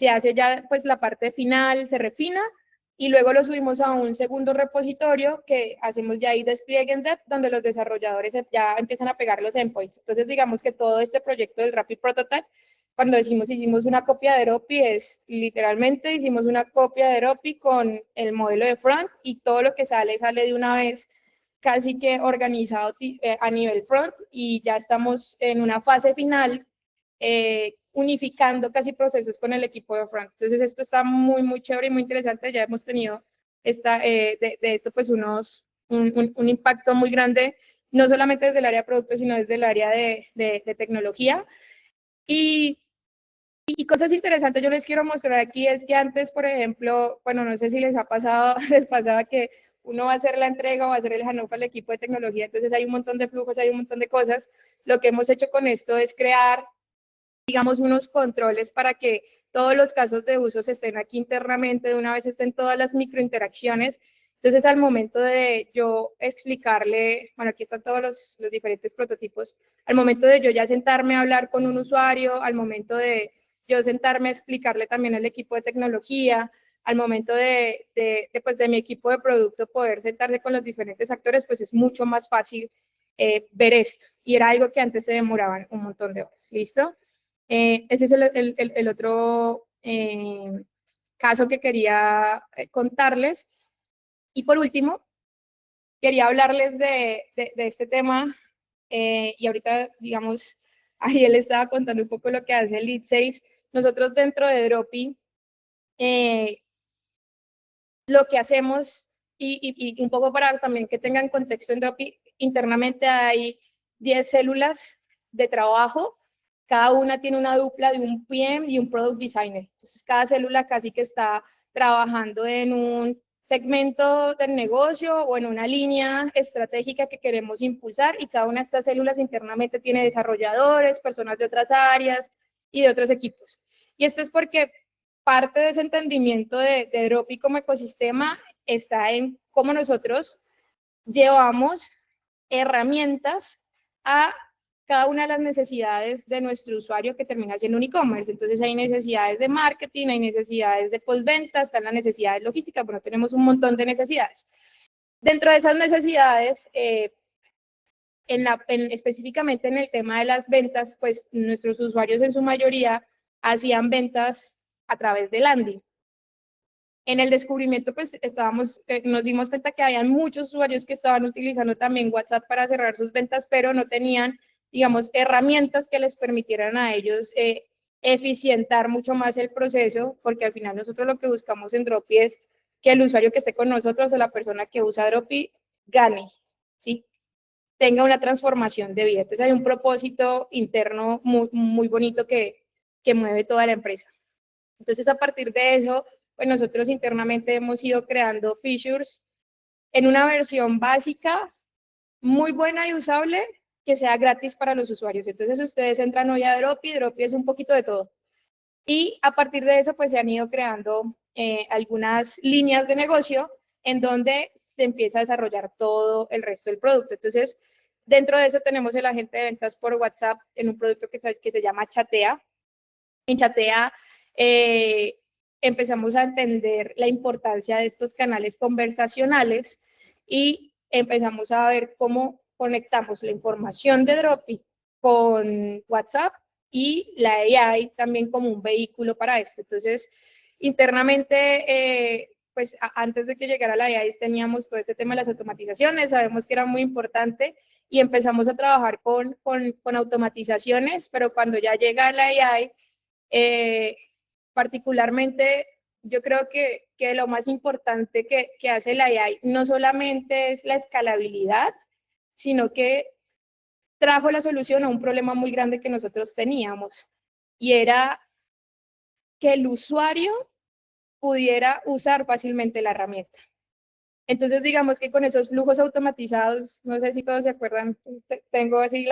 hace ya pues la parte final, se refina, y luego lo subimos a un segundo repositorio que hacemos ya ahí despliegue en depth, donde los desarrolladores ya empiezan a pegar los endpoints. Entonces, digamos que todo este proyecto del Rapid Prototype, cuando decimos hicimos una copia de Dropi, es literalmente hicimos una copia de Dropi con el modelo de front, y todo lo que sale de una vez casi que organizado a nivel front, y ya estamos en una fase final unificando casi procesos con el equipo de front. Entonces esto está muy, muy chévere y muy interesante. Ya hemos tenido de esto pues un impacto muy grande, no solamente desde el área de producto, sino desde el área de tecnología. Y cosas interesantes yo les quiero mostrar aquí es que antes, por ejemplo, bueno, no sé si les ha pasado, les pasaba que uno va a hacer la entrega o va a hacer el handoff al equipo de tecnología, entonces hay un montón de flujos, hay un montón de cosas. Lo que hemos hecho con esto es crear, digamos, unos controles para que todos los casos de uso se estén aquí internamente, de una vez estén todas las microinteracciones, Entonces, al momento de yo explicarle, bueno, aquí están todos los diferentes prototipos, al momento de yo ya sentarme a hablar con un usuario, al momento de yo sentarme a explicarle también al equipo de tecnología, al momento pues, de mi equipo de producto poder sentarse con los diferentes actores, pues es mucho más fácil ver esto. Y era algo que antes se demoraban un montón de horas. ¿Listo? Ese es el otro caso que quería contarles. Y por último, quería hablarles de este tema y ahorita, digamos, Ariel estaba contando un poco lo que hace Lead Sales. Nosotros dentro de Dropi, lo que hacemos, y un poco para también que tengan contexto en Dropi, internamente hay 10 células de trabajo, cada una tiene una dupla de un PM y un Product Designer. Entonces, cada célula casi que está trabajando en un segmento del negocio o en una línea estratégica que queremos impulsar, y cada una de estas células internamente tiene desarrolladores, personas de otras áreas y de otros equipos. Y esto es porque parte de ese entendimiento de Dropi como ecosistema está en cómo nosotros llevamos herramientas a cada una de las necesidades de nuestro usuario que termina siendo un e-commerce. Entonces hay necesidades de marketing, hay necesidades de postventa, están las necesidades logísticas, bueno, tenemos un montón de necesidades. Dentro de esas necesidades, específicamente en el tema de las ventas, pues nuestros usuarios en su mayoría hacían ventas a través de landing. En el descubrimiento, pues nos dimos cuenta que había muchos usuarios que estaban utilizando también WhatsApp para cerrar sus ventas, pero no tenían, digamos, herramientas que les permitieran a ellos eficientar mucho más el proceso, porque al final nosotros lo que buscamos en Dropi es que el usuario que esté con nosotros o la persona que usa Dropi gane, ¿sí? Tenga una transformación de vida. Entonces hay un propósito interno muy, muy bonito que mueve toda la empresa. Entonces, a partir de eso, pues nosotros internamente hemos ido creando features en una versión básica, muy buena y usable, que sea gratis para los usuarios. Entonces, ustedes entran hoy a Dropi, Dropi es un poquito de todo. Y a partir de eso, pues se han ido creando algunas líneas de negocio en donde se empieza a desarrollar todo el resto del producto. Entonces, dentro de eso tenemos el agente de ventas por WhatsApp en un producto que se llama Chatea. En Chatea empezamos a entender la importancia de estos canales conversacionales y empezamos a ver cómo conectamos la información de Dropi con WhatsApp y la AI también como un vehículo para esto. Entonces, internamente, pues antes de que llegara la AI teníamos todo este tema de las automatizaciones, sabemos que era muy importante y empezamos a trabajar con automatizaciones, pero cuando ya llega la AI, particularmente yo creo que lo más importante que hace la AI no solamente es la escalabilidad, sino que trajo la solución a un problema muy grande que nosotros teníamos, y era que el usuario pudiera usar fácilmente la herramienta. Entonces, digamos que con esos flujos automatizados, no sé si todos se acuerdan, tengo así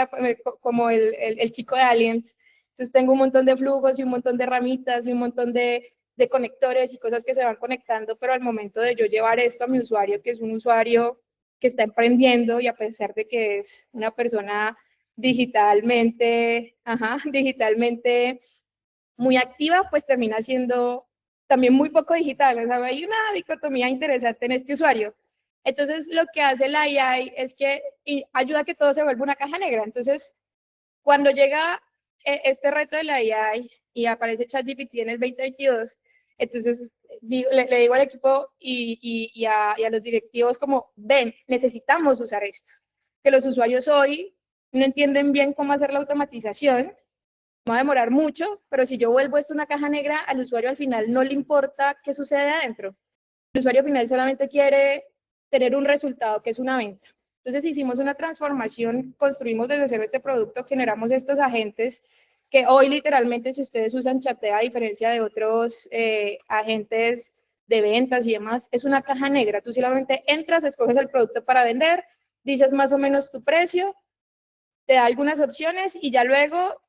como el chico de Aliens. Entonces, tengo un montón de flujos y un montón de ramitas y un montón de conectores y cosas que se van conectando, pero al momento de yo llevar esto a mi usuario, que es un usuario que está emprendiendo y a pesar de que es una persona digitalmente muy activa, pues termina siendo también muy poco digital. O sea, hay una dicotomía interesante en este usuario. Entonces, lo que hace la AI es que ayuda a que todo se vuelva una caja negra. Entonces, cuando llega este reto de la AI y aparece ChatGPT en el 2022, entonces le digo al equipo y a los directivos como, ven, necesitamos usar esto. Que los usuarios hoy no entienden bien cómo hacer la automatización, va a demorar mucho, pero si yo vuelvo esto una caja negra, al usuario al final no le importa qué sucede adentro. El usuario al final solamente quiere tener un resultado que es una venta. Entonces hicimos una transformación, construimos desde cero este producto, generamos estos agentes que hoy literalmente si ustedes usan Chatea a diferencia de otros agentes de ventas y demás, es una caja negra. Tú solamente entras, escoges el producto para vender, dices más o menos tu precio, te da algunas opciones y ya luego,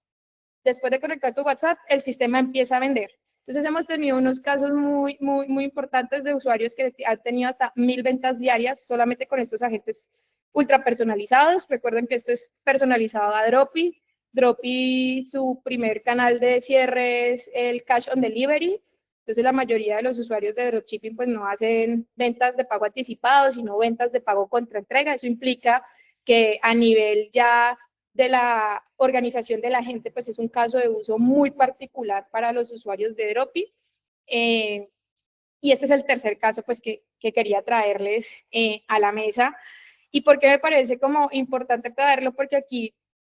después de conectar tu WhatsApp, el sistema empieza a vender. Entonces hemos tenido unos casos muy importantes de usuarios que han tenido hasta 1000 ventas diarias solamente con estos agentes ultra personalizados. Recuerden que esto es personalizado a Dropi. Dropi, su primer canal de cierre es el Cash on Delivery. Entonces la mayoría de los usuarios de dropshipping pues no hacen ventas de pago anticipado, sino ventas de pago contra entrega. Eso implica que a nivel ya de la organización de la gente, pues es un caso de uso muy particular para los usuarios de Dropi. Y este es el tercer caso pues que quería traerles a la mesa. ¿Y por qué me parece como importante traerlo? Porque aquí,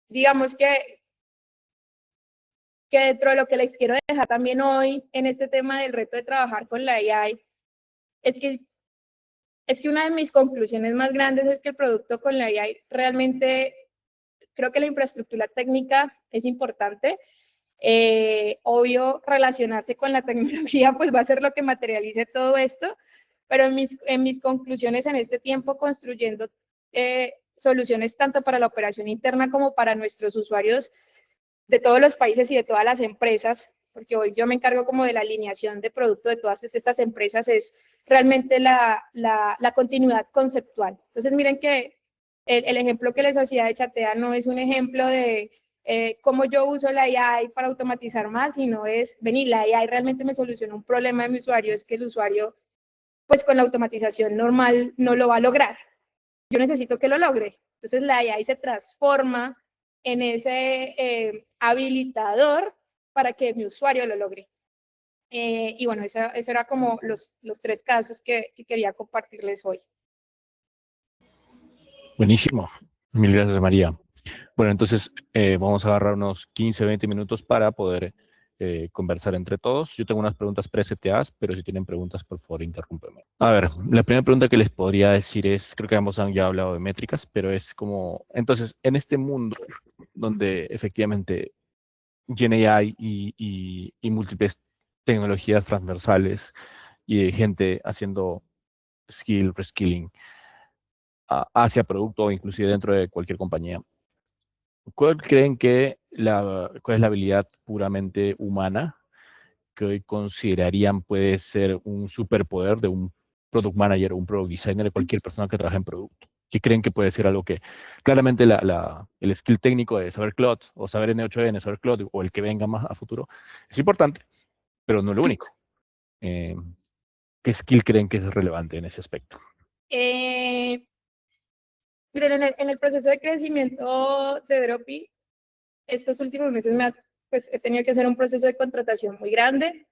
digamos que dentro de lo que les quiero dejar también hoy en este tema del reto de trabajar con la AI, es que una de mis conclusiones más grandes es que el producto con la AI realmente, creo que la infraestructura técnica es importante. Obvio, relacionarse con la tecnología pues va a ser lo que materialice todo esto, pero en mis conclusiones en este tiempo construyendo soluciones tanto para la operación interna como para nuestros usuarios de todos los países y de todas las empresas, porque hoy yo me encargo como de la alineación de producto de todas estas empresas, es realmente la continuidad conceptual. Entonces miren que el ejemplo que les hacía de Chatea no es un ejemplo de cómo yo uso la AI para automatizar más, sino es, vení, la AI realmente me soluciona un problema de mi usuario, es que el usuario, pues con la automatización normal no lo va a lograr. Yo necesito que lo logre. Entonces la AI se transforma en ese habilitador para que mi usuario lo logre. Y bueno, eso era como los tres casos que quería compartirles hoy. Buenísimo. Mil gracias, María. Bueno, entonces vamos a agarrar unos 15, 20 minutos para poder conversar entre todos. Yo tengo unas preguntas preseteadas, pero si tienen preguntas, por favor, interrúmpeme. A ver, la primera pregunta que les podría decir es, creo que ambos han ya hablado de métricas, pero es como, entonces, en este mundo donde efectivamente GenAI y múltiples tecnologías transversales y de gente haciendo reskilling hacia producto o inclusive dentro de cualquier compañía, ¿cuál creen que cuál es la habilidad puramente humana que hoy considerarían puede ser un superpoder de un product manager o un product designer de cualquier persona que trabaja en producto? ¿Qué creen que puede ser algo que claramente el skill técnico de saber Cloud o saber N8N, saber Cloud o el que venga más a futuro es importante, pero no es lo único? ¿Qué skill creen que es relevante en ese aspecto? Miren, en el proceso de crecimiento de Dropi, estos últimos meses pues, he tenido que hacer un proceso de contratación muy grande,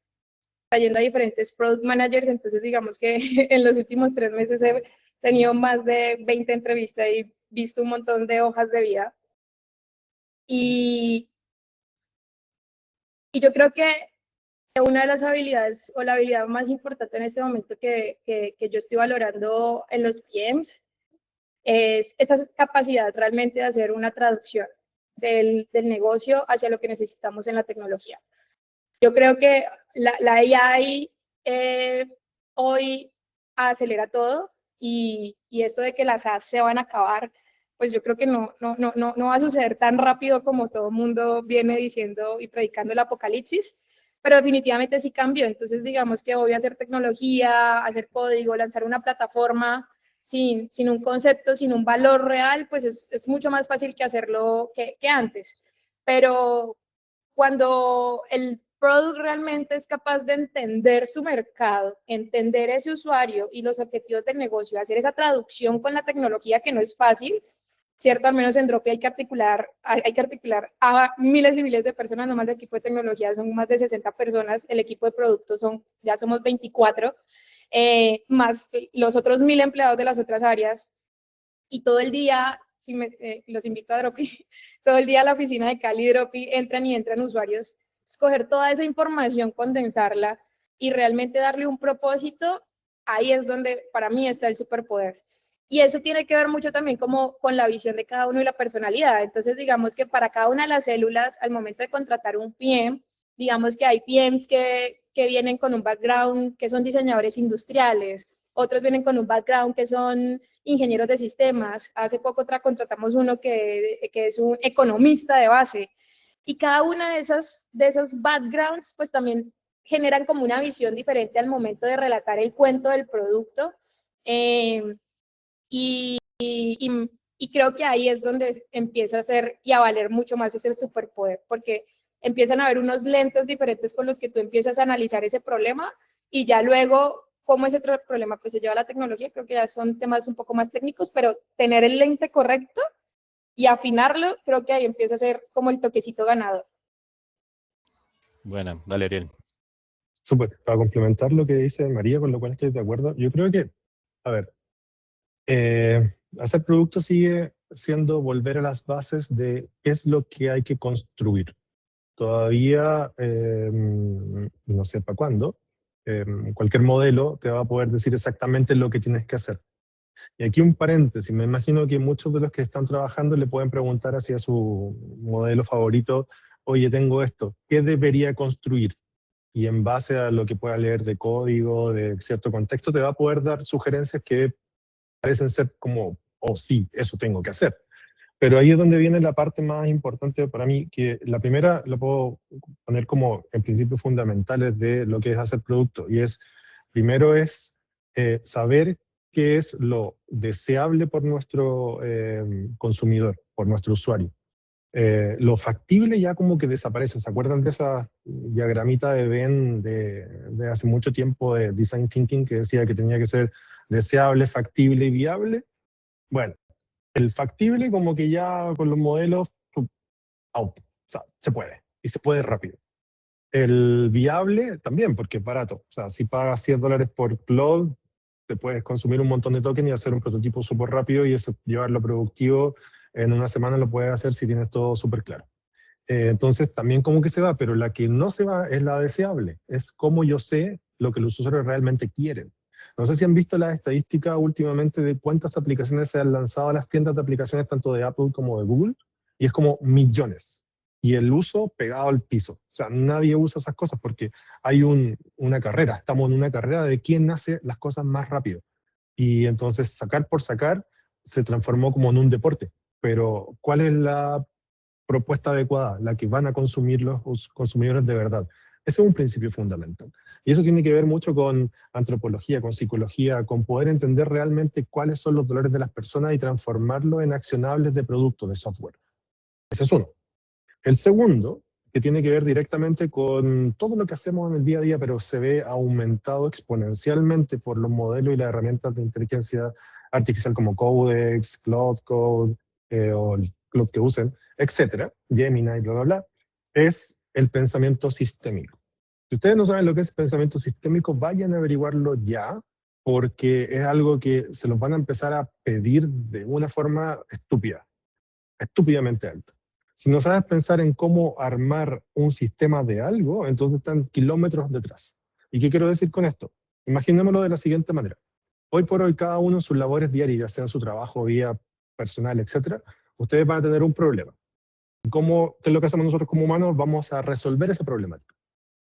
trayendo a diferentes product managers, entonces digamos que en los últimos 3 meses he tenido más de 20 entrevistas y visto un montón de hojas de vida. Y yo creo que una de las habilidades o la habilidad más importante en este momento que yo estoy valorando en los PMs es esa capacidad realmente de hacer una traducción del negocio hacia lo que necesitamos en la tecnología. Yo creo que la AI hoy acelera todo y esto de que las SaaS se van a acabar, pues yo creo que no va a suceder tan rápido como todo el mundo viene diciendo y predicando el apocalipsis, pero definitivamente sí cambió. Entonces digamos que hoy hacer tecnología, hacer código, lanzar una plataforma sin un concepto, sin un valor real, pues es mucho más fácil que hacerlo que antes. Pero cuando el product realmente es capaz de entender su mercado, entender ese usuario y los objetivos del negocio, hacer esa traducción con la tecnología que no es fácil, ¿cierto? Al menos en Dropi hay que articular a miles y miles de personas, nomás el equipo de tecnología son más de 60 personas, el equipo de productos ya somos 24, más los otros 1000 empleados de las otras áreas, y todo el día, los invito a Dropi, todo el día a la oficina de Cali Dropi entran usuarios, escoger toda esa información, condensarla y realmente darle un propósito, ahí es donde para mí está el superpoder. Y eso tiene que ver mucho también como con la visión de cada uno y la personalidad. Entonces, digamos que para cada una de las células, al momento de contratar un PM, digamos que hay PMs que vienen con un background que son diseñadores industriales, otros vienen con un background que son ingenieros de sistemas. Hace poco contratamos uno que es un economista de base. Y cada una de esos backgrounds, pues también generan como una visión diferente al momento de relatar el cuento del producto. Y creo que ahí es donde empieza a ser y a valer mucho más ese superpoder, porque empiezan a haber unos lentes diferentes con los que tú empiezas a analizar ese problema y ya luego cómo ese problema pues se lleva a la tecnología, creo que ya son temas un poco más técnicos, pero tener el lente correcto y afinarlo, creo que ahí empieza a ser como el toquecito ganador. Bueno, dale, Ariel. Súper, para complementar lo que dice María, con lo cual estoy de acuerdo, yo creo que, a ver, hacer producto sigue siendo volver a las bases de qué es lo que hay que construir. Todavía, no sé para cuándo, cualquier modelo te va a poder decir exactamente lo que tienes que hacer. Y aquí un paréntesis, me imagino que muchos de los que están trabajando le pueden preguntar hacia su modelo favorito, oye, tengo esto, ¿qué debería construir? Y en base a lo que pueda leer de código, de cierto contexto, te va a poder dar sugerencias que parecen ser como, oh sí, eso tengo que hacer. Pero ahí es donde viene la parte más importante para mí, que la primera lo puedo poner como en principios fundamentales de lo que es hacer producto, y es, primero es saber qué es lo deseable por nuestro consumidor, por nuestro usuario. Lo factible ya como que desaparece. ¿Se acuerdan de esa diagramita de Venn de hace mucho tiempo de Design Thinking que decía que tenía que ser deseable, factible y viable? Bueno, el factible como que ya con los modelos, out, o sea, se puede, y se puede rápido. El viable también, porque es barato. O sea, si pagas $100 por Claude, te puedes consumir un montón de tokens y hacer un prototipo súper rápido y eso, llevarlo productivo en una semana lo puedes hacer si tienes todo súper claro. Entonces también como que se va, pero la que no se va es la deseable. Es como yo sé lo que los usuarios realmente quieren. No sé si han visto las estadísticas últimamente de cuántas aplicaciones se han lanzado a las tiendas de aplicaciones tanto de Apple como de Google, y es como millones. Y el uso pegado al piso. O sea, nadie usa esas cosas porque hay una carrera, estamos en una carrera de quién hace las cosas más rápido. Y entonces sacar por sacar se transformó como en un deporte. Pero ¿cuál es la propuesta adecuada, la que van a consumir los consumidores de verdad? Ese es un principio fundamental. Y eso tiene que ver mucho con antropología, con psicología, con poder entender realmente cuáles son los dolores de las personas y transformarlo en accionables de producto, de software. Ese es uno. El segundo, que tiene que ver directamente con todo lo que hacemos en el día a día, pero se ve aumentado exponencialmente por los modelos y las herramientas de inteligencia artificial como Codex, Cloud Code, o el Cloud que usen, etcétera, Gemini, bla, bla, bla, es el pensamiento sistémico. Si ustedes no saben lo que es pensamiento sistémico, vayan a averiguarlo ya, porque es algo que se los van a empezar a pedir de una forma estúpida, estúpidamente alta. Si no sabes pensar en cómo armar un sistema de algo, entonces están kilómetros detrás. ¿Y qué quiero decir con esto? Imaginémoslo de la siguiente manera. Hoy por hoy, cada uno en sus labores diarias, ya sea en su trabajo, vida personal, etcétera, ustedes van a tener un problema. ¿Qué es lo que hacemos nosotros como humanos? Vamos a resolver esa problemática.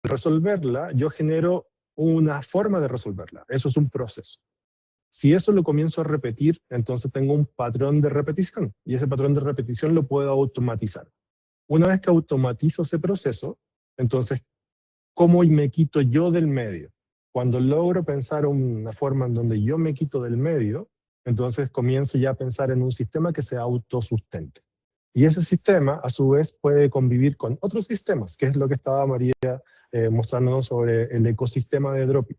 Al resolverla, yo genero una forma de resolverla. Eso es un proceso. Si eso lo comienzo a repetir, entonces tengo un patrón de repetición y ese patrón de repetición lo puedo automatizar. Una vez que automatizo ese proceso, entonces, ¿cómo me quito yo del medio? Cuando logro pensar una forma en donde yo me quito del medio, entonces comienzo ya a pensar en un sistema que se autosustente. Y ese sistema, a su vez, puede convivir con otros sistemas, que es lo que estaba María mostrándonos sobre el ecosistema de Dropi.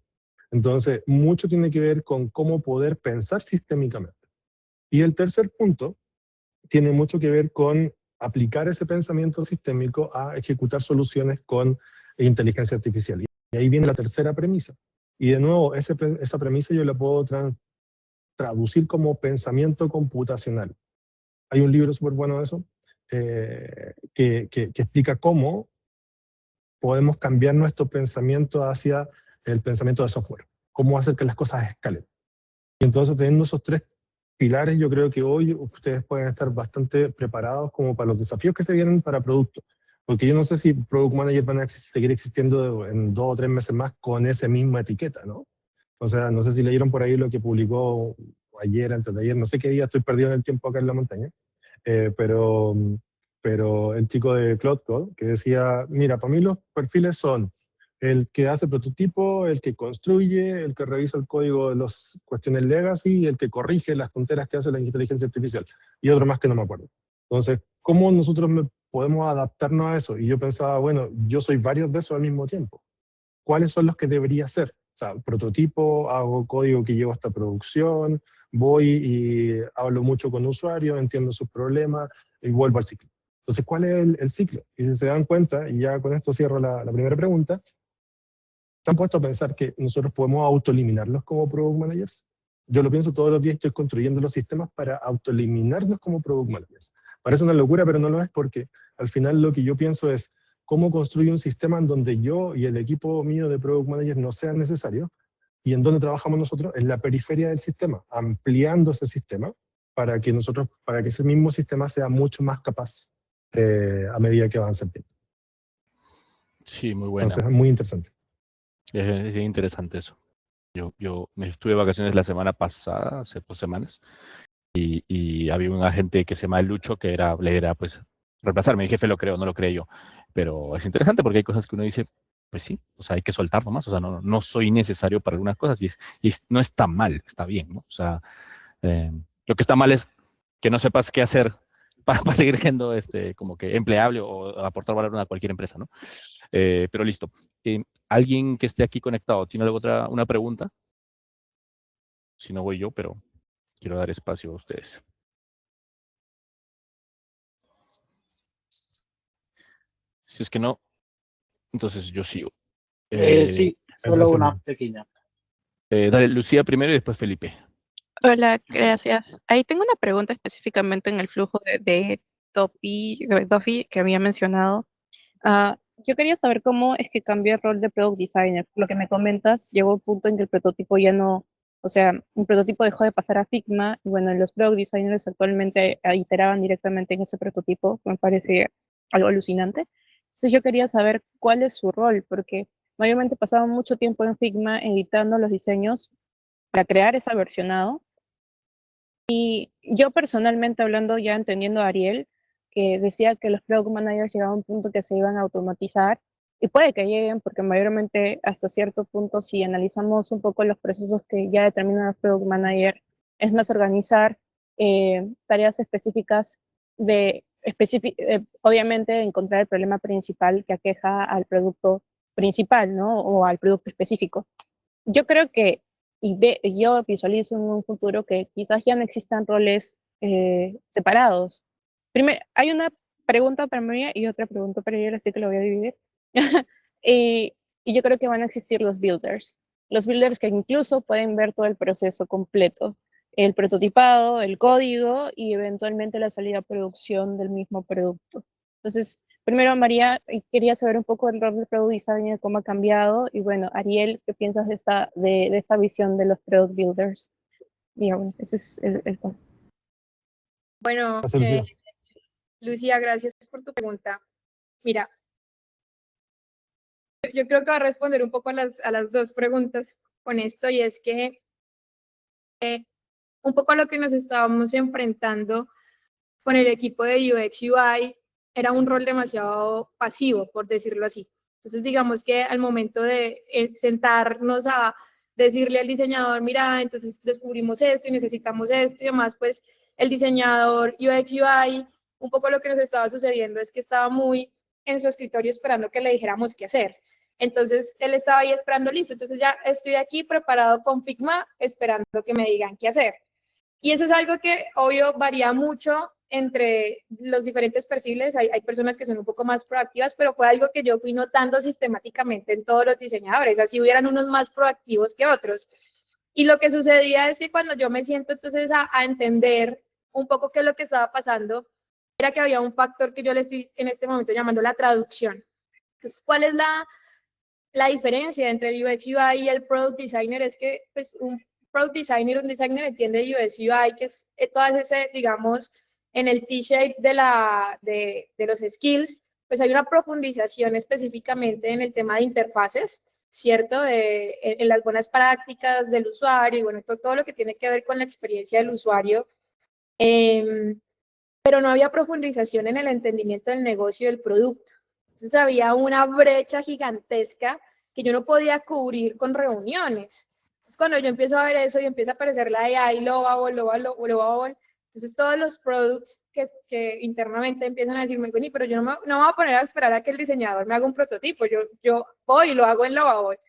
Entonces, mucho tiene que ver con cómo poder pensar sistémicamente. Y el tercer punto tiene mucho que ver con aplicar ese pensamiento sistémico a ejecutar soluciones con inteligencia artificial. Y ahí viene la tercera premisa. Y de nuevo, esa premisa yo la puedo traducir como pensamiento computacional. Hay un libro súper bueno de eso, que explica cómo podemos cambiar nuestro pensamiento hacia el pensamiento de software, cómo hacer que las cosas escalen. Y entonces, teniendo esos tres pilares, yo creo que hoy ustedes pueden estar bastante preparados como para los desafíos que se vienen para producto. Porque yo no sé si Product Manager van a seguir existiendo en 2 o 3 meses más con esa misma etiqueta, ¿no? O sea, no sé si leyeron por ahí lo que publicó ayer, antes de ayer, no sé qué día, estoy perdido en el tiempo acá en la montaña, pero el chico de Cloud Code que decía, mira, para mí los perfiles son el que hace prototipo, el que construye, el que revisa el código de las cuestiones legacy, el que corrige las tonteras que hace la inteligencia artificial, y otro más que no me acuerdo. Entonces, ¿cómo nosotros podemos adaptarnos a eso? Y yo pensaba, bueno, yo soy varios de esos al mismo tiempo. ¿Cuáles son los que debería hacer? O sea, prototipo, hago código que llevo hasta producción, voy y hablo mucho con usuarios, entiendo sus problemas y vuelvo al ciclo. Entonces, ¿cuál es el ciclo? Y si se dan cuenta, y ya con esto cierro la primera pregunta, ¿se han puesto a pensar que nosotros podemos autoeliminarlos como Product Managers? Yo lo pienso todos los días, estoy construyendo los sistemas para autoeliminarnos como Product Managers. Parece una locura, pero no lo es, porque al final lo que yo pienso es cómo construir un sistema en donde yo y el equipo mío de Product Managers no sean necesarios, y en donde trabajamos nosotros, en la periferia del sistema, ampliando ese sistema para que ese mismo sistema sea mucho más capaz a medida que avanza el tiempo. Sí, muy buena. Entonces, es muy interesante. Es interesante eso. Yo me estuve de vacaciones la semana pasada, hace 2 semanas, y había un agente que se llama Lucho, que la idea era pues reemplazarme. Mi jefe lo creo, no lo creo yo. Pero es interesante porque hay cosas que uno dice, pues sí, o sea, hay que soltar nomás. O sea, no soy necesario para algunas cosas no está mal, está bien, ¿no? O sea, lo que está mal es que no sepas qué hacer para seguir siendo como que empleable o aportar valor a cualquier empresa, ¿no? Pero listo. ¿Alguien que esté aquí conectado tiene una pregunta? Si no voy yo, pero quiero dar espacio a ustedes. Si es que no, entonces yo sigo. Sí, solo una pequeña. Dale, Lucía primero y después Felipe. Hola, gracias. Ahí tengo una pregunta específicamente en el flujo de Duffy que había mencionado. Yo quería saber cómo es que cambió el rol de Product Designer. Lo que me comentas, llegó un punto en que el prototipo ya no, o sea, un prototipo dejó de pasar a Figma, y bueno, los Product Designers actualmente iteraban directamente en ese prototipo, me parece algo alucinante. Entonces yo quería saber cuál es su rol, porque mayormente pasaban mucho tiempo en Figma editando los diseños para crear esa versionado. Y yo personalmente hablando, ya entendiendo a Ariel, que decía que los product managers llegaban a un punto que se iban a automatizar, y puede que lleguen, porque mayormente hasta cierto punto, si analizamos un poco los procesos que ya determinan los product managers, es más organizar tareas específicas obviamente encontrar el problema principal que aqueja al producto principal, ¿no? O al producto específico. Yo creo que, yo visualizo en un futuro que quizás ya no existan roles separados. Primero, hay una pregunta para María y otra pregunta para ella, así que lo voy a dividir. y, y yo creo que van a existir los builders. Los builders que incluso pueden ver todo el proceso completo, el prototipado, el código y eventualmente la salida a producción del mismo producto. Entonces, primero, María, quería saber un poco el rol del Product Designer, cómo ha cambiado. Y bueno, Ariel, ¿qué piensas de esta visión de los Product Builders? Y bueno, ese es el punto. Bueno, Lucía, gracias por tu pregunta. Mira, yo creo que va a responder un poco a las 2 preguntas con esto, y es que un poco a lo que nos estábamos enfrentando con el equipo de UX UI era un rol demasiado pasivo, por decirlo así. Entonces, digamos que al momento de sentarnos a decirle al diseñador, mira, entonces descubrimos esto y necesitamos esto y demás, pues el diseñador UX UI, un poco lo que nos estaba sucediendo es que estaba muy en su escritorio esperando que le dijéramos qué hacer. Entonces, él estaba ahí esperando, listo, entonces ya estoy aquí preparado con Figma, esperando que me digan qué hacer. Y eso es algo que, obvio, varía mucho entre los diferentes perfiles. Hay personas que son un poco más proactivas, pero fue algo que yo fui notando sistemáticamente en todos los diseñadores. Así hubieran unos más proactivos que otros. Y lo que sucedía es que cuando yo me siento entonces a entender un poco qué es lo que estaba pasando, era que había un factor que yo le estoy en este momento llamando la traducción. Entonces, ¿cuál es la diferencia entre el UX UI y el Product Designer? Es que pues, un Product Designer, un designer entiende UX UI, que es todas ese, digamos, en el T-shape de los skills, pues hay una profundización específicamente en el tema de interfaces, ¿cierto? En las buenas prácticas del usuario y bueno, todo lo que tiene que ver con la experiencia del usuario. Pero no había profundización en el entendimiento del negocio y del producto. Entonces había una brecha gigantesca que yo no podía cubrir con reuniones. Entonces, cuando yo empiezo a ver eso y empieza a aparecer la AI, Lovable, entonces todos los products que internamente empiezan a decirme, bueno, pero yo no me voy a poner a esperar a que el diseñador me haga un prototipo, yo voy y lo hago en Lovable.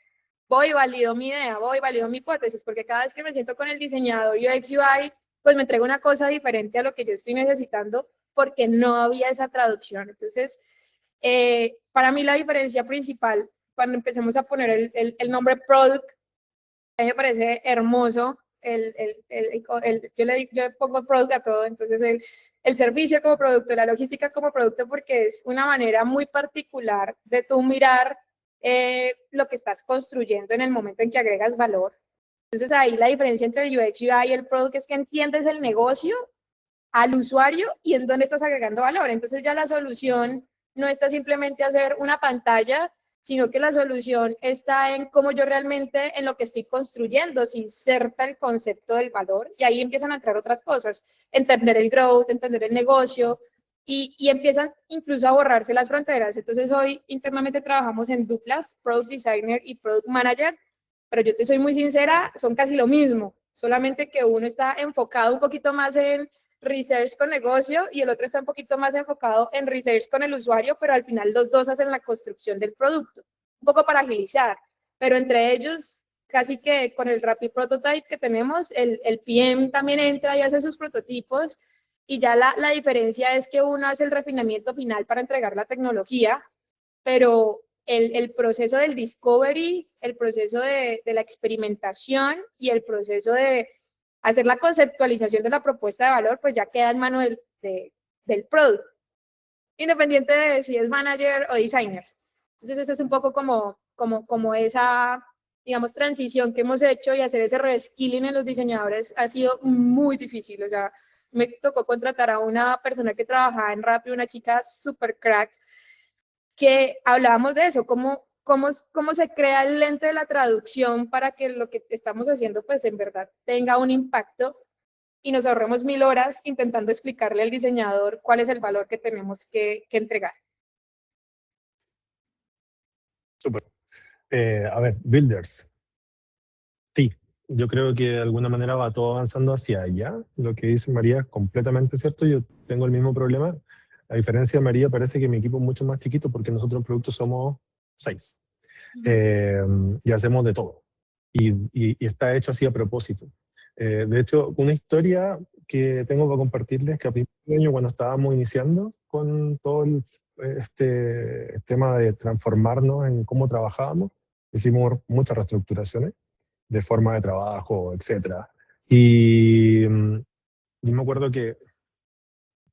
Voy y valido mi idea, voy y valido mi hipótesis, porque cada vez que me siento con el diseñador UX UI, pues me entrega una cosa diferente a lo que yo estoy necesitando, porque no había esa traducción. Entonces, para mí la diferencia principal, cuando empecemos a poner el nombre product, a mí me parece hermoso, yo pongo product a todo, entonces el servicio como producto, la logística como producto, porque es una manera muy particular de tú mirar lo que estás construyendo en el momento en que agregas valor. Entonces ahí la diferencia entre el UX UI y el product es que entiendes el negocio al usuario y en dónde estás agregando valor. Entonces ya la solución no está simplemente hacer una pantalla, sino que la solución está en cómo yo realmente en lo que estoy construyendo se inserta el concepto del valor y ahí empiezan a entrar otras cosas, entender el growth, entender el negocio y empiezan incluso a borrarse las fronteras. Entonces hoy internamente trabajamos en duplas, Product Designer y Product Manager, pero yo te soy muy sincera, son casi lo mismo, solamente que uno está enfocado un poquito más en research con negocio y el otro está un poquito más enfocado en research con el usuario, pero al final los dos hacen la construcción del producto, un poco para agilizar, pero entre ellos casi que con el Rapid Prototype que tenemos, el PM también entra y hace sus prototipos y ya la diferencia es que uno hace el refinamiento final para entregar la tecnología, pero el proceso del discovery, el proceso de la experimentación y el proceso de hacer la conceptualización de la propuesta de valor, pues ya queda en mano del product, independiente de si es manager o designer. Entonces, esa es un poco como esa, digamos, transición que hemos hecho y hacer ese reskilling en los diseñadores ha sido muy difícil. O sea, me tocó contratar a una persona que trabajaba en Rappi, una chica super crack, que hablábamos de eso, cómo se crea el lente de la traducción para que lo que estamos haciendo pues en verdad tenga un impacto y nos ahorremos 1000 horas intentando explicarle al diseñador cuál es el valor que tenemos que entregar. Súper. A ver, builders. Sí, yo creo que de alguna manera va todo avanzando hacia allá. Lo que dice María es completamente cierto. Yo tengo el mismo problema. A diferencia de María, parece que mi equipo es mucho más chiquito porque nosotros en productos somos 6. Y hacemos de todo. Y está hecho así a propósito. De hecho, una historia que tengo para compartirles, que a principio de año, cuando estábamos iniciando con todo este tema de transformarnos en cómo trabajábamos, hicimos muchas reestructuraciones de forma de trabajo, etc. Y yo me acuerdo que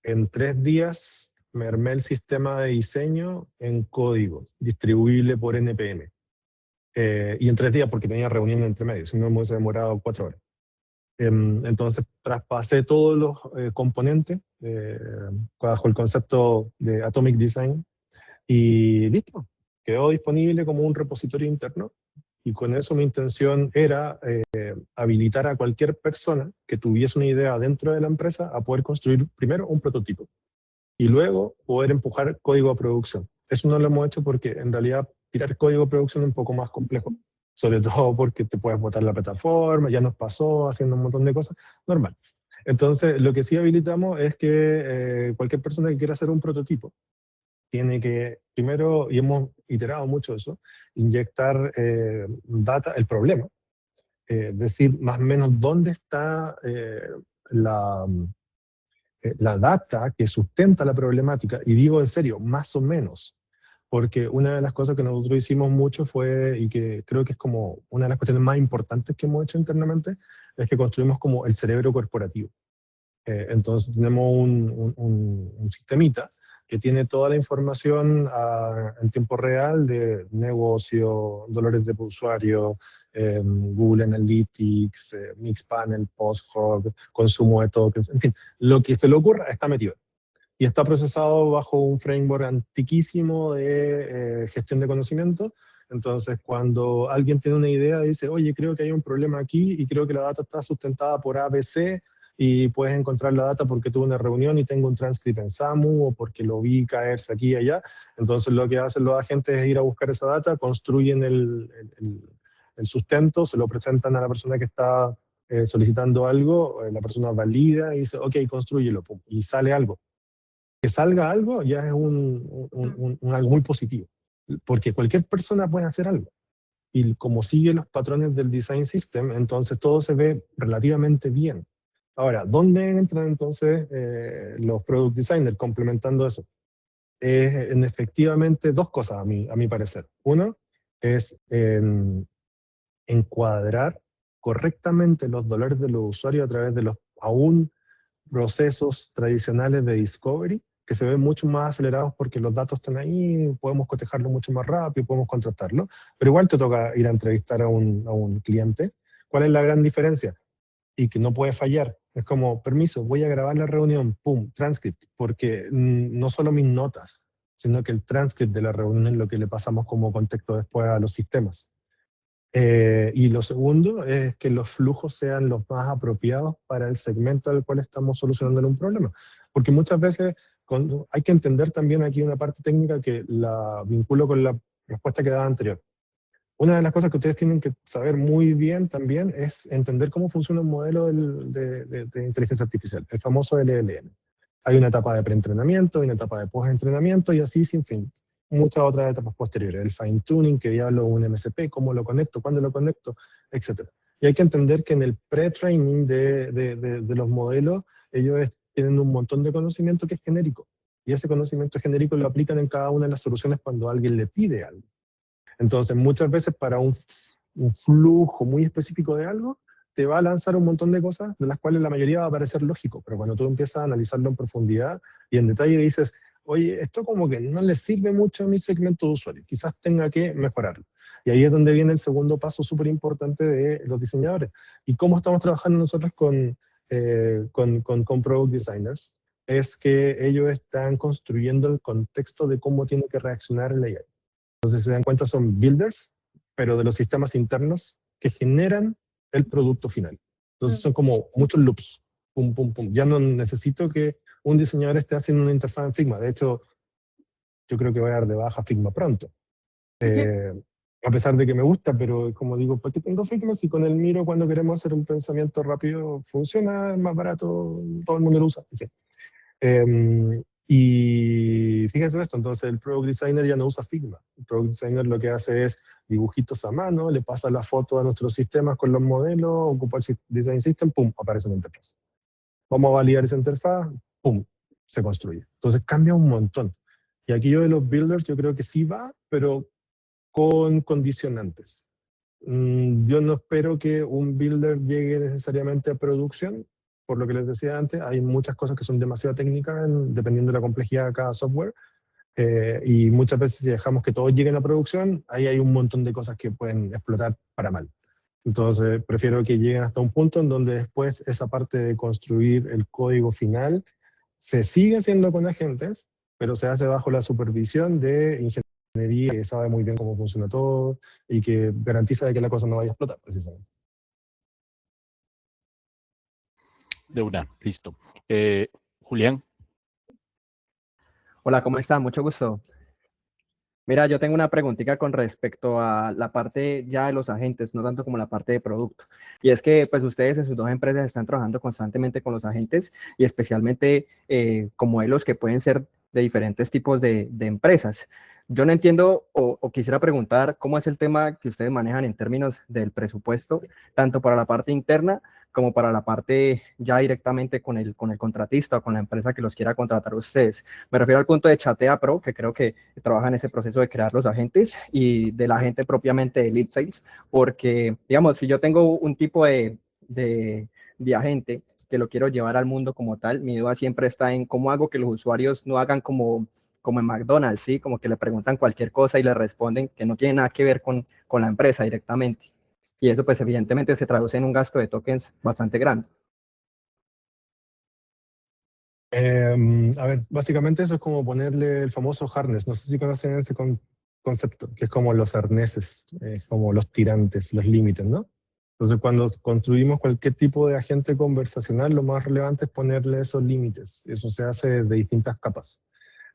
en 3 días me armé el sistema de diseño en código, distribuible por NPM. Y en 3 días porque tenía reunión entre medio, si no me hubiese demorado 4 horas. Entonces traspasé todos los componentes bajo el concepto de Atomic Design y listo, quedó disponible como un repositorio interno y con eso mi intención era habilitar a cualquier persona que tuviese una idea dentro de la empresa a poder construir primero un prototipo y luego poder empujar código a producción. Eso no lo hemos hecho porque en realidad tirar código a producción es un poco más complejo, sobre todo porque te puedes botar la plataforma, ya nos pasó haciendo un montón de cosas, normal. Entonces, lo que sí habilitamos es que cualquier persona que quiera hacer un prototipo tiene que, primero, y hemos iterado mucho eso, inyectar data, el problema, decir más o menos dónde está la data que sustenta la problemática, y digo en serio, más o menos, porque una de las cosas que nosotros hicimos mucho fue, y que creo que es como una de las cuestiones más importantes que hemos hecho internamente, es que construimos como el cerebro corporativo. Entonces tenemos un sistemita que tiene toda la información en tiempo real de negocio, dolores de usuario, Google Analytics, Mixpanel, PostHub, consumo de tokens, en fin, lo que se le ocurra está metido. Y está procesado bajo un framework antiquísimo de gestión de conocimiento. Entonces, cuando alguien tiene una idea, dice, oye, creo que hay un problema aquí y creo que la data está sustentada por ABC, y puedes encontrar la data porque tuve una reunión y tengo un transcript en SAMU o porque lo vi caerse aquí y allá. Entonces lo que hacen los agentes es ir a buscar esa data, construyen el sustento, se lo presentan a la persona que está solicitando algo, la persona valida y dice, ok, constrúyelo, pum, y sale algo. Que salga algo ya es algo muy positivo, porque cualquier persona puede hacer algo. Y como sigue los patrones del design system, entonces todo se ve relativamente bien. Ahora, ¿dónde entran entonces los product designers complementando eso? En efectivamente dos cosas a mi parecer. Uno es encuadrar correctamente los dolores de los usuarios a través de los aún procesos tradicionales de discovery, que se ven mucho más acelerados porque los datos están ahí, podemos cotejarlo mucho más rápido, podemos contrastarlo, pero igual te toca ir a entrevistar a un cliente. ¿Cuál es la gran diferencia? Y que no puede fallar. Es como, permiso, voy a grabar la reunión, pum, transcript, porque no solo mis notas, sino que el transcript de la reunión es lo que le pasamos como contexto después a los sistemas. Y lo segundo es que los flujos sean los más apropiados para el segmento al cual estamos solucionando un problema. Porque muchas veces hay que entender también aquí una parte técnica que la vinculo con la respuesta que daba anterior. Una de las cosas que ustedes tienen que saber muy bien también es entender cómo funciona un modelo de inteligencia artificial, el famoso LLM. Hay una etapa de preentrenamiento, hay una etapa de postentrenamiento y así sin fin. Muchas otras etapas posteriores, el fine tuning, que diablo un MCP, cómo lo conecto, cuándo lo conecto, etc. Y hay que entender que en el pre-training de los modelos, ellos tienen un montón de conocimiento que es genérico. Y ese conocimiento genérico lo aplican en cada una de las soluciones cuando alguien le pide algo. Entonces, muchas veces para un flujo muy específico de algo, te va a lanzar un montón de cosas, de las cuales la mayoría va a parecer lógico, pero cuando tú empiezas a analizarlo en profundidad y en detalle dices, oye, esto como que no le sirve mucho a mi segmento de usuarios, quizás tenga que mejorarlo. Y ahí es donde viene el segundo paso súper importante de los diseñadores. ¿Y cómo estamos trabajando nosotros con Product Designers? Es que ellos están construyendo el contexto de cómo tiene que reaccionar el AI. Entonces, si se dan cuenta, son builders, pero de los sistemas internos que generan el producto final. Entonces, son como muchos loops. Pum, pum, pum. Ya no necesito que un diseñador esté haciendo una interfaz en Figma. De hecho, yo creo que voy a dar de baja Figma pronto. A pesar de que me gusta, pero como digo, ¿por qué tengo Figma si con el Miro cuando queremos hacer un pensamiento rápido funciona, es más barato, todo el mundo lo usa? Y fíjense esto, entonces el Product Designer ya no usa Figma. El Product Designer lo que hace es dibujitos a mano, le pasa la foto a nuestros sistemas con los modelos, ocupa el Design System, pum, aparece una interfaz. Vamos a validar esa interfaz, pum, se construye. Entonces cambia un montón. Y aquí yo de los builders yo creo que sí va, pero con condicionantes. Yo no espero que un builder llegue necesariamente a producción. Por lo que les decía antes, hay muchas cosas que son demasiado técnicas dependiendo de la complejidad de cada software. Y muchas veces si dejamos que todos lleguen a producción, ahí hay un montón de cosas que pueden explotar para mal. Entonces, prefiero que lleguen hasta un punto en donde después esa parte de construir el código final se sigue haciendo con agentes, pero se hace bajo la supervisión de ingeniería que sabe muy bien cómo funciona todo y que garantiza de que la cosa no vaya a explotar, precisamente. De una, listo. Julián. Hola, ¿cómo están? Mucho gusto. Mira, yo tengo una preguntita con respecto a la parte ya de los agentes, no tanto como la parte de producto. Y es que pues ustedes en sus dos empresas están trabajando constantemente con los agentes y especialmente con modelos que pueden ser de diferentes tipos de empresas. Yo no entiendo o quisiera preguntar cómo es el tema que ustedes manejan en términos del presupuesto, tanto para la parte interna como para la parte ya directamente con el contratista o con la empresa que los quiera contratar a ustedes. Me refiero al punto de Chatea Pro, que creo que trabaja en ese proceso de crear los agentes, y del agente propiamente de Lead Sales, porque, digamos, si yo tengo un tipo de agente que lo quiero llevar al mundo como tal, mi duda siempre está en cómo hago que los usuarios no hagan como en McDonald's, ¿sí? Como que le preguntan cualquier cosa y le responden que no tiene nada que ver con la empresa directamente. Y eso pues evidentemente se traduce en un gasto de tokens bastante grande. A ver, básicamente eso es como ponerle el famoso harness. No sé si conocen ese concepto, que es como los arneses, como los tirantes, los límites, ¿no? Entonces, cuando construimos cualquier tipo de agente conversacional, lo más relevante es ponerle esos límites. Eso se hace de distintas capas.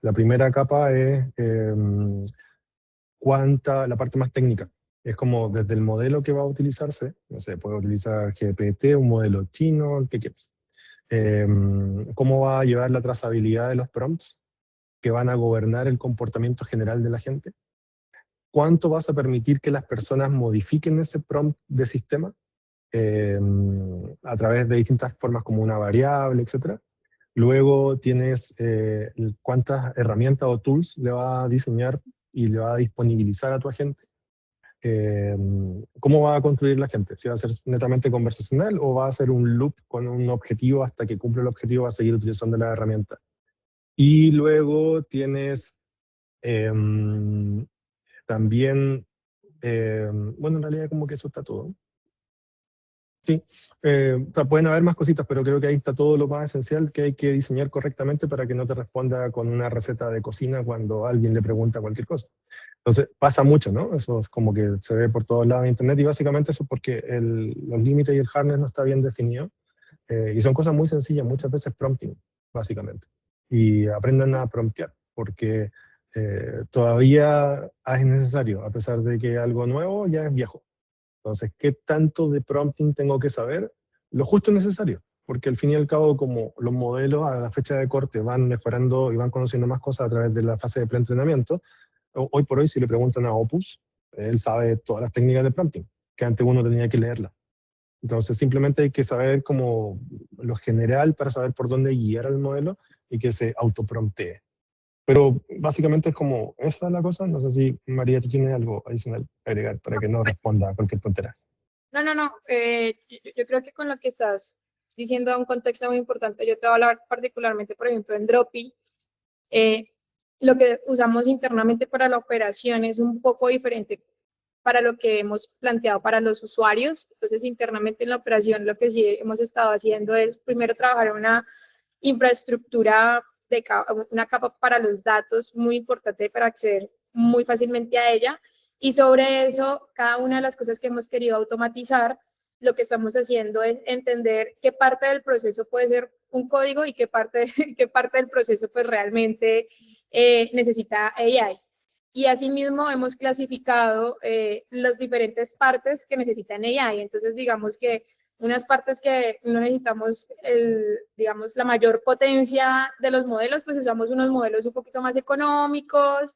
La primera capa es la parte más técnica. Es como desde el modelo que va a utilizarse, no sé, puede utilizar GPT, un modelo chino, el que quieras. Cómo va a llevar la trazabilidad de los prompts que van a gobernar el comportamiento general de la gente. ¿Cuánto vas a permitir que las personas modifiquen ese prompt de sistema a través de distintas formas como una variable, etc.? Luego tienes cuántas herramientas o tools le va a diseñar y le va a disponibilizar a tu agente. ¿Cómo va a construir la gente? ¿Si va a ser netamente conversacional o va a ser un loop con un objetivo hasta que cumple el objetivo va a seguir utilizando la herramienta? Y luego tienes también, bueno, en realidad como que eso está todo. Sí, o sea, pueden haber más cositas, pero creo que ahí está todo lo más esencial que hay que diseñar correctamente para que no te responda con una receta de cocina cuando alguien le pregunta cualquier cosa. Entonces, pasa mucho, ¿no? Eso es como que se ve por todos lados de Internet y básicamente eso es porque los límites y el harness no está bien definido. Y son cosas muy sencillas, muchas veces prompting, básicamente. Y aprendan a promptear, porque todavía es necesario, a pesar de que algo nuevo ya es viejo. Entonces, ¿qué tanto de prompting tengo que saber? Lo justo necesario, porque al fin y al cabo, como los modelos a la fecha de corte van mejorando y van conociendo más cosas a través de la fase de preentrenamiento, hoy por hoy si le preguntan a Opus, él sabe todas las técnicas de prompting, que antes uno tenía que leerlas. Entonces simplemente hay que saber como lo general para saber por dónde guiar al modelo y que se autopromptee. Pero básicamente es como, esa es la cosa. No sé si María, tú tienes algo adicional que agregar para que no responda a cualquier tontera. No. Yo creo que con lo que estás diciendo da un contexto muy importante. Yo te voy a hablar particularmente, por ejemplo, en Dropi. Lo que usamos internamente para la operación es un poco diferente para lo que hemos planteado para los usuarios. Entonces, internamente en la operación lo que sí hemos estado haciendo es primero trabajar en una infraestructura, una capa para los datos muy importante para acceder muy fácilmente a ella. Y sobre eso, cada una de las cosas que hemos querido automatizar, lo que estamos haciendo es entender qué parte del proceso puede ser un código y qué parte del proceso pues realmente necesita AI. Y asimismo hemos clasificado las diferentes partes que necesitan AI. Entonces, digamos que unas partes que no necesitamos, digamos, la mayor potencia de los modelos, pues usamos unos modelos un poquito más económicos,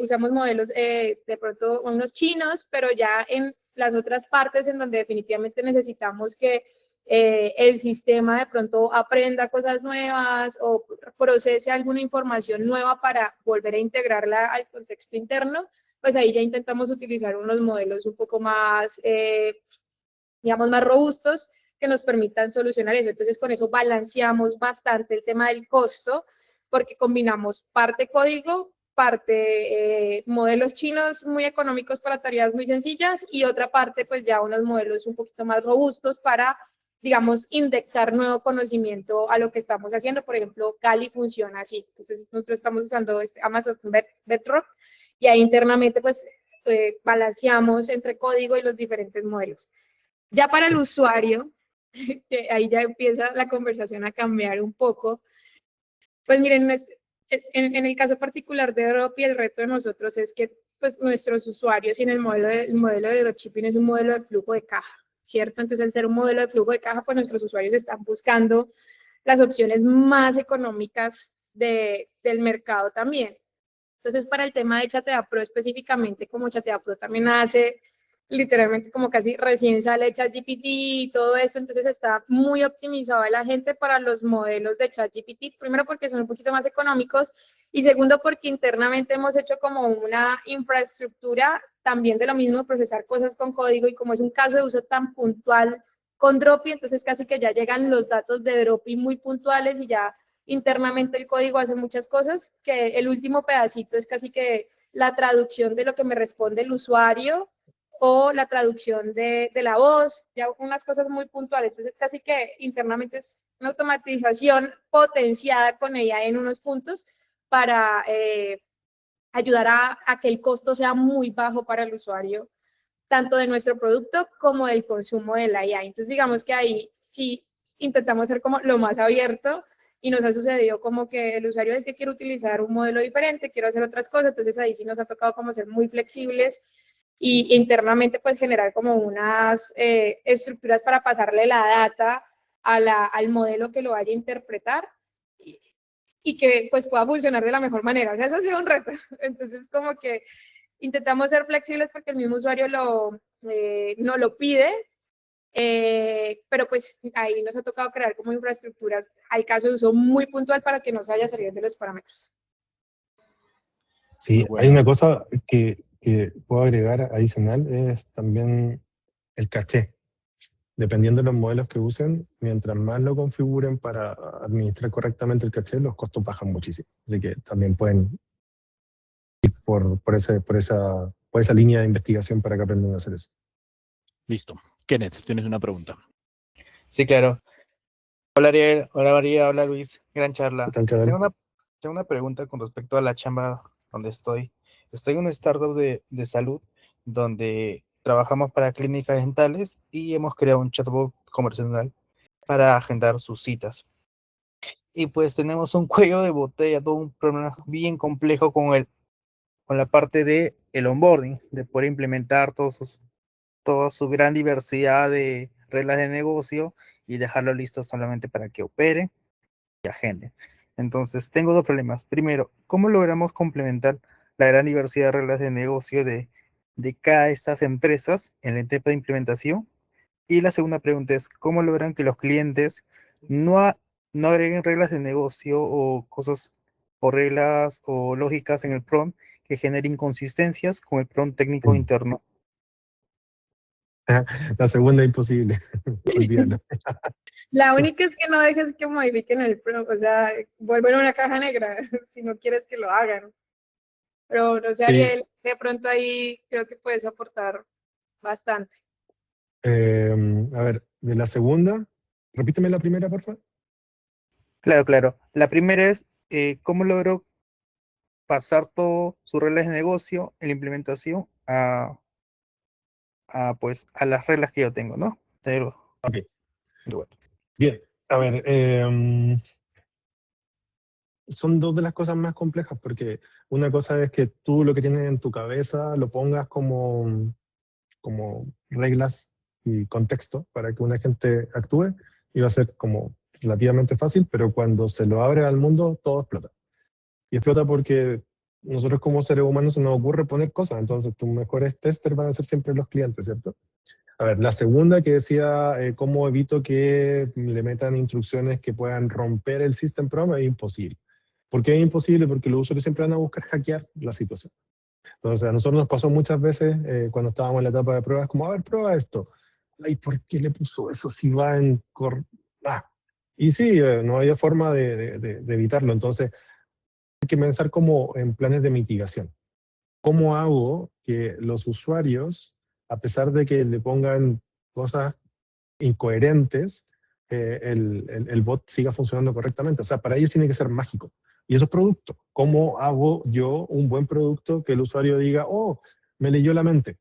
usamos modelos de pronto unos chinos, pero ya en las otras partes en donde definitivamente necesitamos que el sistema de pronto aprenda cosas nuevas o procese alguna información nueva para volver a integrarla al contexto interno, pues ahí ya intentamos utilizar unos modelos un poco más, digamos, más robustos que nos permitan solucionar eso. Entonces, con eso balanceamos bastante el tema del costo, porque combinamos parte código, parte modelos chinos muy económicos para tareas muy sencillas y otra parte, pues ya unos modelos un poquito más robustos para, digamos, indexar nuevo conocimiento a lo que estamos haciendo. Por ejemplo, Kali funciona así. Entonces, nosotros estamos usando Amazon Bedrock y ahí internamente, pues, balanceamos entre código y los diferentes modelos. Ya para el usuario, que ahí ya empieza la conversación a cambiar un poco, pues miren, en el caso particular de Dropi, el reto de nosotros es que pues nuestros usuarios y en el modelo de dropshipping es un modelo de flujo de caja, ¿cierto? Entonces, al ser un modelo de flujo de caja, pues nuestros usuarios están buscando las opciones más económicas del mercado también. Entonces, para el tema de Chatea Pro específicamente, como Chatea Pro también hace literalmente como casi recién sale ChatGPT y todo eso, entonces está muy optimizado la gente para los modelos de ChatGPT, primero porque son un poquito más económicos y segundo porque internamente hemos hecho como una infraestructura también de lo mismo, procesar cosas con código y como es un caso de uso tan puntual con Dropi, entonces casi que ya llegan los datos de Dropi muy puntuales y ya internamente el código hace muchas cosas, que el último pedacito es casi que la traducción de lo que me responde el usuario o la traducción de la voz, ya unas cosas muy puntuales. Entonces, casi que internamente es una automatización potenciada con ella en unos puntos para ayudar a que el costo sea muy bajo para el usuario tanto de nuestro producto como del consumo de la IA. Entonces, digamos que ahí sí intentamos ser como lo más abierto y nos ha sucedido como que el usuario es que quiere utilizar un modelo diferente, quiere hacer otras cosas, entonces ahí sí nos ha tocado como ser muy flexibles y internamente pues generar como unas estructuras para pasarle la data al modelo que lo vaya a interpretar y que pues pueda funcionar de la mejor manera. O sea, eso ha sido un reto. Entonces como que intentamos ser flexibles porque el mismo usuario no lo pide, pero pues ahí nos ha tocado crear como infraestructuras al caso de uso muy puntual para que no se vaya a salir de los parámetros. Sí, hay una cosa que puedo agregar adicional, es también el caché. Dependiendo de los modelos que usen, mientras más lo configuren para administrar correctamente el caché, los costos bajan muchísimo. Así que también pueden ir por esa línea de investigación para que aprendan a hacer eso. Listo. Kenneth, tienes una pregunta. Sí, claro. Hola Ariel, hola María, hola Luis, gran charla. ¿Qué tal, Cadel? Tengo una pregunta con respecto a la chamba donde estoy. Estoy en una startup de salud donde trabajamos para clínicas dentales y hemos creado un chatbot conversacional para agendar sus citas. Y pues tenemos un cuello de botella, todo un problema bien complejo con la parte de el onboarding, de poder implementar toda su gran diversidad de reglas de negocio y dejarlo listo solamente para que opere y agende. Entonces, tengo dos problemas. Primero, ¿cómo logramos complementar la gran diversidad de reglas de negocio de cada estas empresas en la etapa de implementación? Y la segunda pregunta es, ¿cómo logran que los clientes no agreguen reglas de negocio o cosas o reglas o lógicas en el prompt que generen inconsistencias con el prompt técnico interno? La segunda es imposible, olvídalo. La única es que no dejes que modifiquen el prompt, o sea, vuelven a una caja negra si no quieres que lo hagan. Pero no sé, Sí. Ariel, de pronto ahí creo que puedes aportar bastante. A ver, de la segunda, repíteme la primera, por favor. Claro. La primera es, ¿cómo logro pasar todo sus reglas de negocio en la implementación pues, a las reglas que yo tengo, ¿no? Ok. Bueno. Bien, a ver, son dos de las cosas más complejas, porque una cosa es que tú lo que tienes en tu cabeza lo pongas como reglas y contexto para que una gente actúe, y va a ser como relativamente fácil, pero cuando se lo abre al mundo, todo explota. Y explota porque nosotros como seres humanos se nos ocurre poner cosas, entonces tus mejores testers van a ser siempre los clientes, ¿cierto? A ver, la segunda que decía, ¿cómo evito que le metan instrucciones que puedan romper el system prompt? Es imposible. ¿Por qué es imposible? Porque los usuarios siempre van a buscar hackear la situación. Entonces, a nosotros nos pasó muchas veces cuando estábamos en la etapa de pruebas, como, a ver, prueba esto. Ay, ¿por qué le puso eso si va en... Y sí, no había forma de evitarlo. Entonces, hay que pensar como en planes de mitigación. ¿Cómo hago que los usuarios, a pesar de que le pongan cosas incoherentes, el bot siga funcionando correctamente? O sea, para ellos tiene que ser mágico. Y eso es producto. ¿Cómo hago yo un buen producto que el usuario diga, oh, me leyó la mente?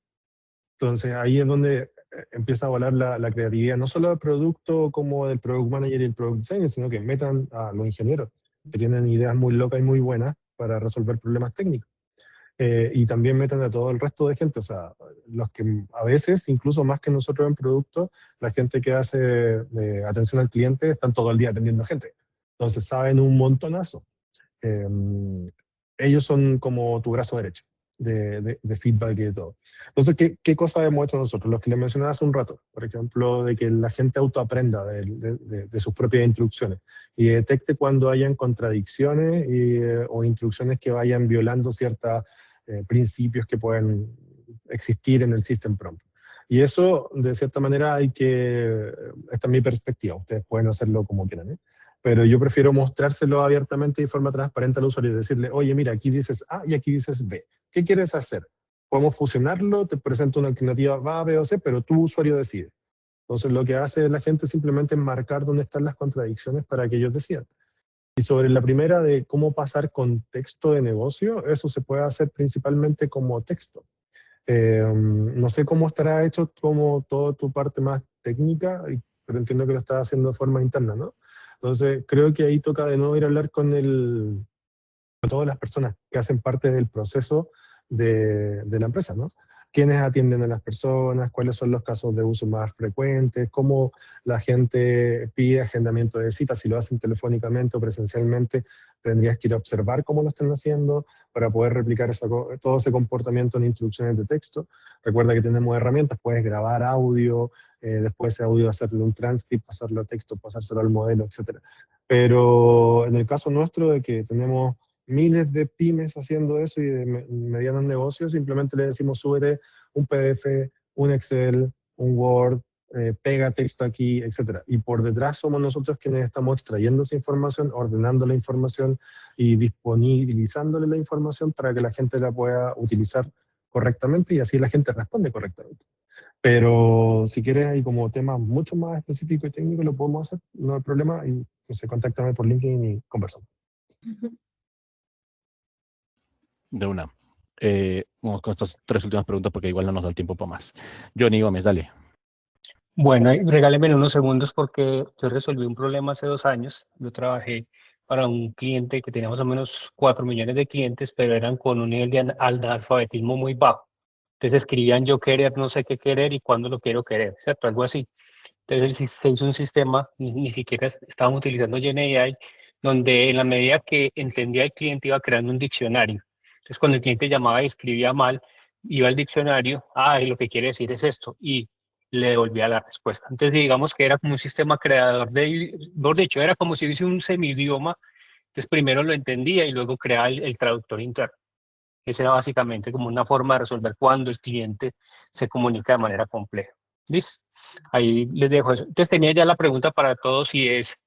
Entonces ahí es donde empieza a volar la creatividad, no solo del producto como del product manager y el product designer, sino que metan a los ingenieros que tienen ideas muy locas y muy buenas para resolver problemas técnicos. Y también metan a todo el resto de gente, o sea, los que a veces, incluso más que nosotros en producto, la gente que hace atención al cliente están todo el día atendiendo gente. Entonces saben un montonazo. Ellos son como tu brazo derecho de feedback y de todo. Entonces, ¿qué cosa hemos hecho nosotros? Los que les mencionaba hace un rato, por ejemplo, de que la gente autoaprenda de sus propias instrucciones y detecte cuando hayan contradicciones o instrucciones que vayan violando ciertos principios que pueden existir en el system prompt. Y eso, de cierta manera, esta es mi perspectiva, ustedes pueden hacerlo como quieran, ¿eh? Pero yo prefiero mostrárselo abiertamente y de forma transparente al usuario y decirle, oye, mira, aquí dices A y aquí dices B. ¿Qué quieres hacer? Podemos fusionarlo, te presento una alternativa A, B o C, pero tú, usuario, decide. Entonces, lo que hace la gente simplemente es marcar dónde están las contradicciones para que ellos decidan. Y sobre la primera de cómo pasar contexto de negocio, eso se puede hacer principalmente como texto. No sé cómo estará hecho como toda tu parte más técnica, pero entiendo que lo estás haciendo de forma interna, ¿no? Entonces, creo que ahí toca de nuevo ir a hablar con todas las personas que hacen parte del proceso de la empresa, ¿no? ¿Quiénes atienden a las personas? ¿Cuáles son los casos de uso más frecuentes? ¿Cómo la gente pide agendamiento de citas? Si lo hacen telefónicamente o presencialmente, tendrías que ir a observar cómo lo están haciendo para poder replicar todo ese comportamiento en instrucciones de texto. Recuerda que tenemos herramientas, puedes grabar audio, después ese audio hacerle un transcript, pasarlo a texto, pasárselo al modelo, etc. Pero en el caso nuestro de que tenemos miles de pymes haciendo eso y de medianos negocios, simplemente le decimos súbete un PDF, un Excel, un Word, pega texto aquí, etc. Y por detrás somos nosotros quienes estamos extrayendo esa información, ordenando la información y disponibilizándole la información para que la gente la pueda utilizar correctamente y así la gente responde correctamente. Pero si quieres, hay como temas mucho más específicos y técnicos, lo podemos hacer, no hay problema, y no sé, contáctame por LinkedIn y conversamos. De una. Vamos con estas 3 últimas preguntas porque igual no nos da el tiempo para más. Johnny Gómez, dale. Bueno, regálenme unos segundos porque yo resolví un problema hace 2 años. Yo trabajé para un cliente que tenía más o menos 4 millones de clientes, pero eran con un nivel de analfabetismo muy bajo. Entonces escribían yo querer, no sé qué querer y cuándo lo quiero querer, ¿cierto? Algo así. Entonces se hizo un sistema, ni siquiera estaban utilizando GenAI, donde en la medida que entendía el cliente iba creando un diccionario. Entonces cuando el cliente llamaba y escribía mal, iba al diccionario, y lo que quiere decir es esto, y le devolvía la respuesta. Entonces digamos que era como un sistema creador de hecho era como si hubiese un semidioma, entonces primero lo entendía y luego creaba el traductor interno. Esa era básicamente como una forma de resolver cuando el cliente se comunica de manera compleja. ¿Listo? Ahí les dejo eso. Entonces tenía ya la pregunta para todos y es,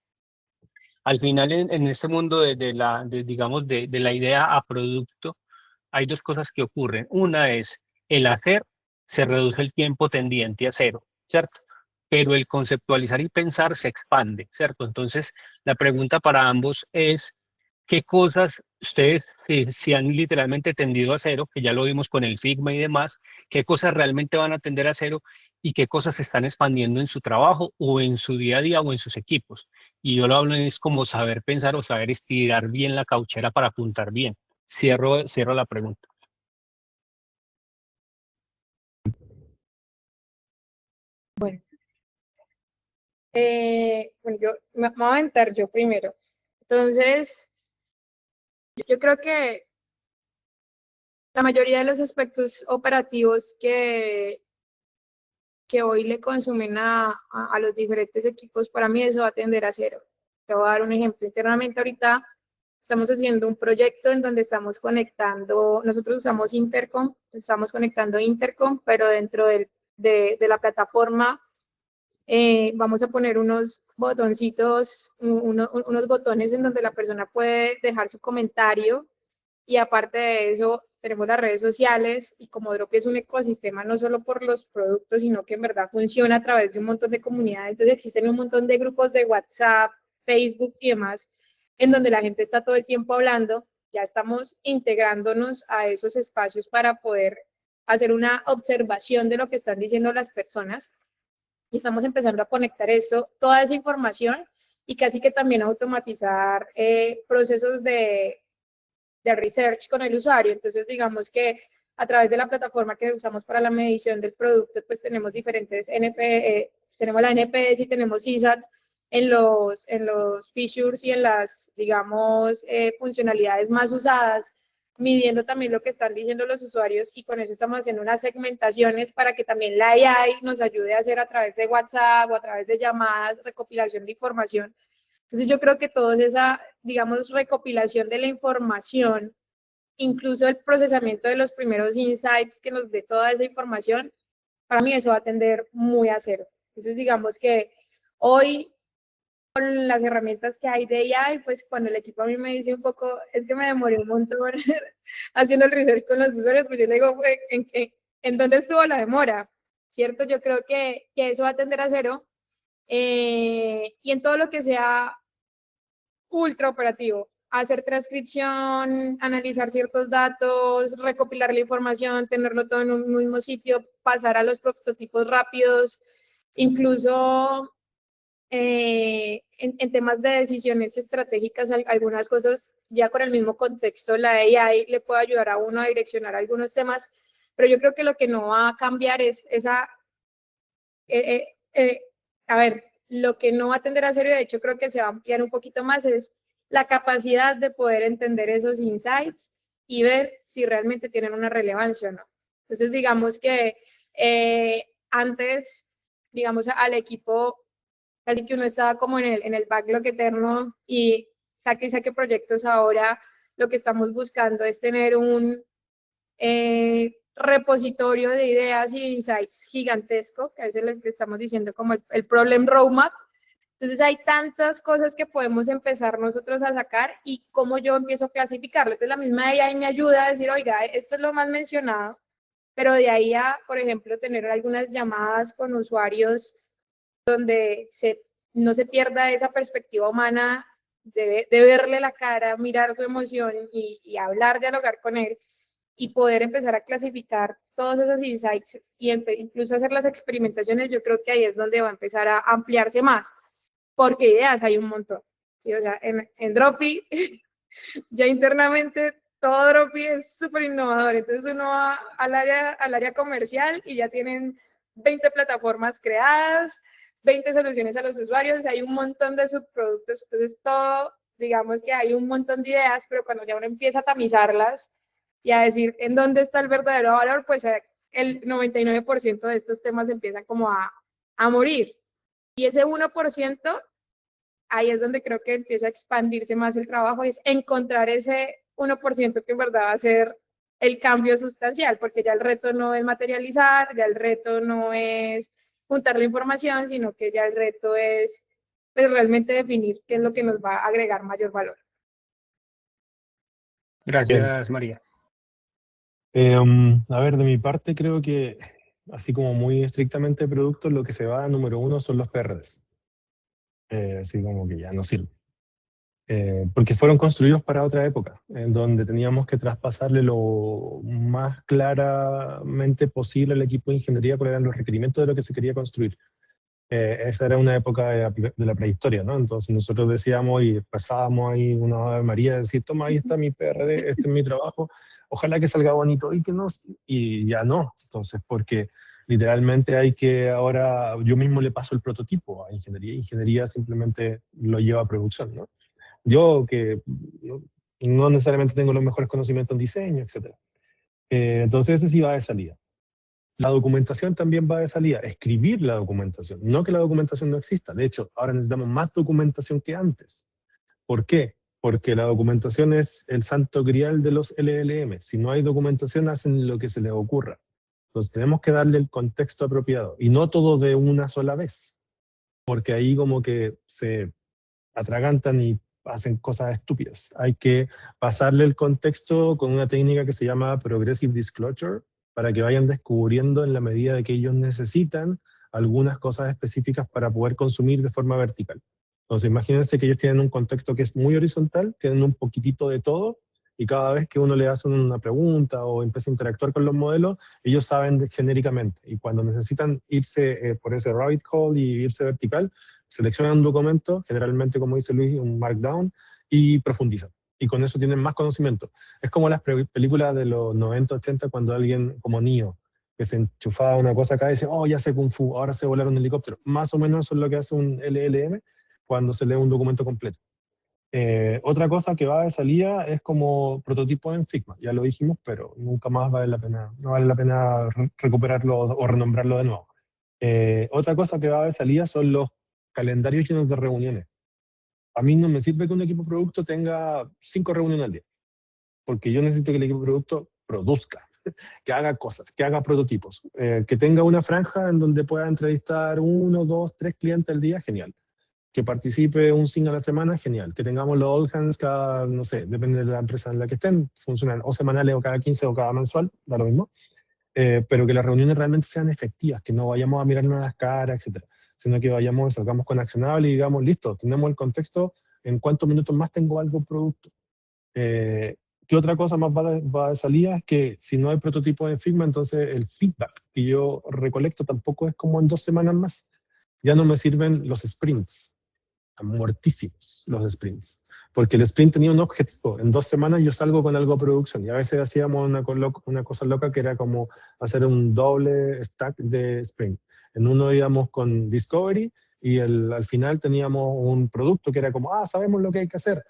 al final en este mundo digamos, de la idea a producto, hay 2 cosas que ocurren. Una es el hacer, se reduce el tiempo tendiente a cero, ¿cierto? Pero el conceptualizar y pensar se expande, ¿cierto? Entonces, la pregunta para ambos es, ¿qué cosas ustedes si han literalmente tendido a cero, que ya lo vimos con el Figma y demás, qué cosas realmente van a tender a cero y qué cosas se están expandiendo en su trabajo o en su día a día o en sus equipos? Y yo lo hablo es como saber pensar o saber estirar bien la cauchera para apuntar bien. Cierro la pregunta. Bueno, yo me voy a aventar yo primero. Entonces, yo creo que la mayoría de los aspectos operativos que hoy le consumen a los diferentes equipos, para mí eso va a tender a cero. Te voy a dar un ejemplo. Internamente ahorita estamos haciendo un proyecto en donde estamos conectando, nosotros usamos Intercom, estamos conectando Intercom, pero dentro de la plataforma vamos a poner unos botoncitos, unos botones en donde la persona puede dejar su comentario y aparte de eso tenemos las redes sociales y como Dropi es un ecosistema no solo por los productos, sino que en verdad funciona a través de un montón de comunidades, entonces existen un montón de grupos de WhatsApp, Facebook y demás, en donde la gente está todo el tiempo hablando, ya estamos integrándonos a esos espacios para poder hacer una observación de lo que están diciendo las personas y estamos empezando a conectar esto, toda esa información y casi que también automatizar procesos de research con el usuario. Entonces, digamos que a través de la plataforma que usamos para la medición del producto, pues tenemos diferentes tenemos la NPS y tenemos CSAT en los features y en las, digamos, funcionalidades más usadas, midiendo también lo que están diciendo los usuarios y con eso estamos haciendo unas segmentaciones para que también la AI nos ayude a hacer a través de WhatsApp o a través de llamadas, recopilación de información. Entonces yo creo que toda esa, digamos, recopilación de la información, incluso el procesamiento de los primeros insights que nos dé toda esa información, para mí eso va a tender muy a cero. Entonces digamos que hoy con las herramientas que hay de AI, pues cuando el equipo a mí me dice un poco, es que me demoré un montón haciendo el research con los usuarios, pues yo le digo, ¿en dónde estuvo la demora? ¿Cierto? Yo creo que eso va a tender a cero. Y en todo lo que sea ultra operativo, hacer transcripción, analizar ciertos datos, recopilar la información, tenerlo todo en un mismo sitio, pasar a los prototipos rápidos, incluso en temas de decisiones estratégicas, algunas cosas ya con el mismo contexto, la AI le puede ayudar a uno a direccionar algunos temas, pero yo creo que lo que no va a cambiar es esa, a ver, lo que no va a tender a ser, y de hecho creo que se va a ampliar un poquito más, es la capacidad de poder entender esos insights y ver si realmente tienen una relevancia o no. Entonces, digamos que antes, digamos, al equipo, casi que uno estaba como en el backlog eterno y saque proyectos. Ahora lo que estamos buscando es tener un repositorio de ideas y insights gigantesco, que a veces les estamos diciendo como el problem roadmap. Entonces hay tantas cosas que podemos empezar nosotros a sacar y cómo yo empiezo a clasificarlo. Entonces la misma AI me ayuda a decir, oiga, esto es lo más mencionado, pero de ahí a, por ejemplo, tener algunas llamadas con usuarios donde no se pierda esa perspectiva humana de verle la cara, mirar su emoción y hablar, dialogar con él y poder empezar a clasificar todos esos insights y incluso hacer las experimentaciones. Yo creo que ahí es donde va a empezar a ampliarse más, porque ideas hay un montón. ¿Sí? O sea, en Dropi, ya internamente todo Dropi es súper innovador. Entonces uno va al área comercial y ya tienen 20 plataformas creadas, 20 soluciones a los usuarios, hay un montón de subproductos. Entonces todo, digamos que hay un montón de ideas, pero cuando ya uno empieza a tamizarlas y a decir en dónde está el verdadero valor, pues el 99% de estos temas empiezan como a morir. Y ese 1%, ahí es donde creo que empieza a expandirse más el trabajo, es encontrar ese 1% que en verdad va a ser el cambio sustancial, porque ya el reto no es materializar, ya el reto no es juntar la información, sino que ya el reto es pues, realmente definir qué es lo que nos va a agregar mayor valor. Gracias, María. A ver, de mi parte creo que, así como muy estrictamente de productos, lo que se va número uno son los PRDs. Así como que ya no sirve. Porque fueron construidos para otra época, en donde teníamos que traspasarle lo más claramente posible al equipo de ingeniería cuáles eran los requerimientos de lo que se quería construir. Esa era una época de la prehistoria, ¿no? Entonces nosotros decíamos y pasábamos ahí una Ave María, decir, toma, ahí está mi PRD, este es mi trabajo, ojalá que salga bonito y que no, y ya no. Entonces, porque literalmente hay que ahora, yo mismo le paso el prototipo a ingeniería simplemente lo lleva a producción, ¿no? Yo que no necesariamente tengo los mejores conocimientos en diseño, etc. Entonces ese sí va de salida. La documentación también va de salida. Escribir la documentación. No que la documentación no exista. De hecho, ahora necesitamos más documentación que antes. ¿Por qué? Porque la documentación es el santo grial de los LLM. Si no hay documentación, hacen lo que se les ocurra. Entonces tenemos que darle el contexto apropiado. Y no todo de una sola vez. Porque ahí como que se atragantan y hacen cosas estúpidas. Hay que pasarle el contexto con una técnica que se llama Progressive Disclosure, para que vayan descubriendo en la medida de que ellos necesitan algunas cosas específicas para poder consumir de forma vertical. Entonces imagínense que ellos tienen un contexto que es muy horizontal, tienen un poquitito de todo, y cada vez que uno le hace una pregunta o empieza a interactuar con los modelos, ellos saben genéricamente, y cuando necesitan irse por ese rabbit hole y irse vertical, seleccionan un documento, generalmente como dice Luis, un markdown, y profundizan. Y con eso tienen más conocimiento. Es como las películas de los 90, 80, cuando alguien como Neo, que se enchufaba una cosa acá y dice, oh, ya sé Kung Fu, ahora sé volar un helicóptero. Más o menos eso es lo que hace un LLM cuando se lee un documento completo. Otra cosa que va de salida es como prototipo en Figma. Ya lo dijimos, pero nunca más vale la pena, no vale la pena recuperarlo o renombrarlo de nuevo. Otra cosa que va de salida son los calendarios llenos de reuniones. A mí no me sirve que un equipo producto tenga 5 reuniones al día, porque yo necesito que el equipo producto produzca, que haga cosas, que haga prototipos, que tenga una franja en donde pueda entrevistar 1, 2, 3 clientes al día, genial. Que participe un sync a la semana, genial. Que tengamos los all hands cada, no sé, depende de la empresa en la que estén, funcionan o semanales o cada 15 o cada mensual, da lo mismo. Pero que las reuniones realmente sean efectivas, que no vayamos a mirarnos a las caras, etcétera, sino que vayamos y salgamos con accionable y digamos, listo, tenemos el contexto, en cuántos minutos más tengo algo producto. ¿Qué otra cosa más va de salida? Es que si no hay prototipo en Figma, entonces el feedback que yo recolecto tampoco es como en 2 semanas más. Ya no me sirven los sprints. Están muertísimos los sprints. Porque el sprint tenía un objetivo. En 2 semanas yo salgo con algo a producción. Y a veces hacíamos una cosa loca que era como hacer un doble stack de sprint. En uno íbamos con Discovery y al final teníamos un producto que era como, sabemos lo que hay que hacer.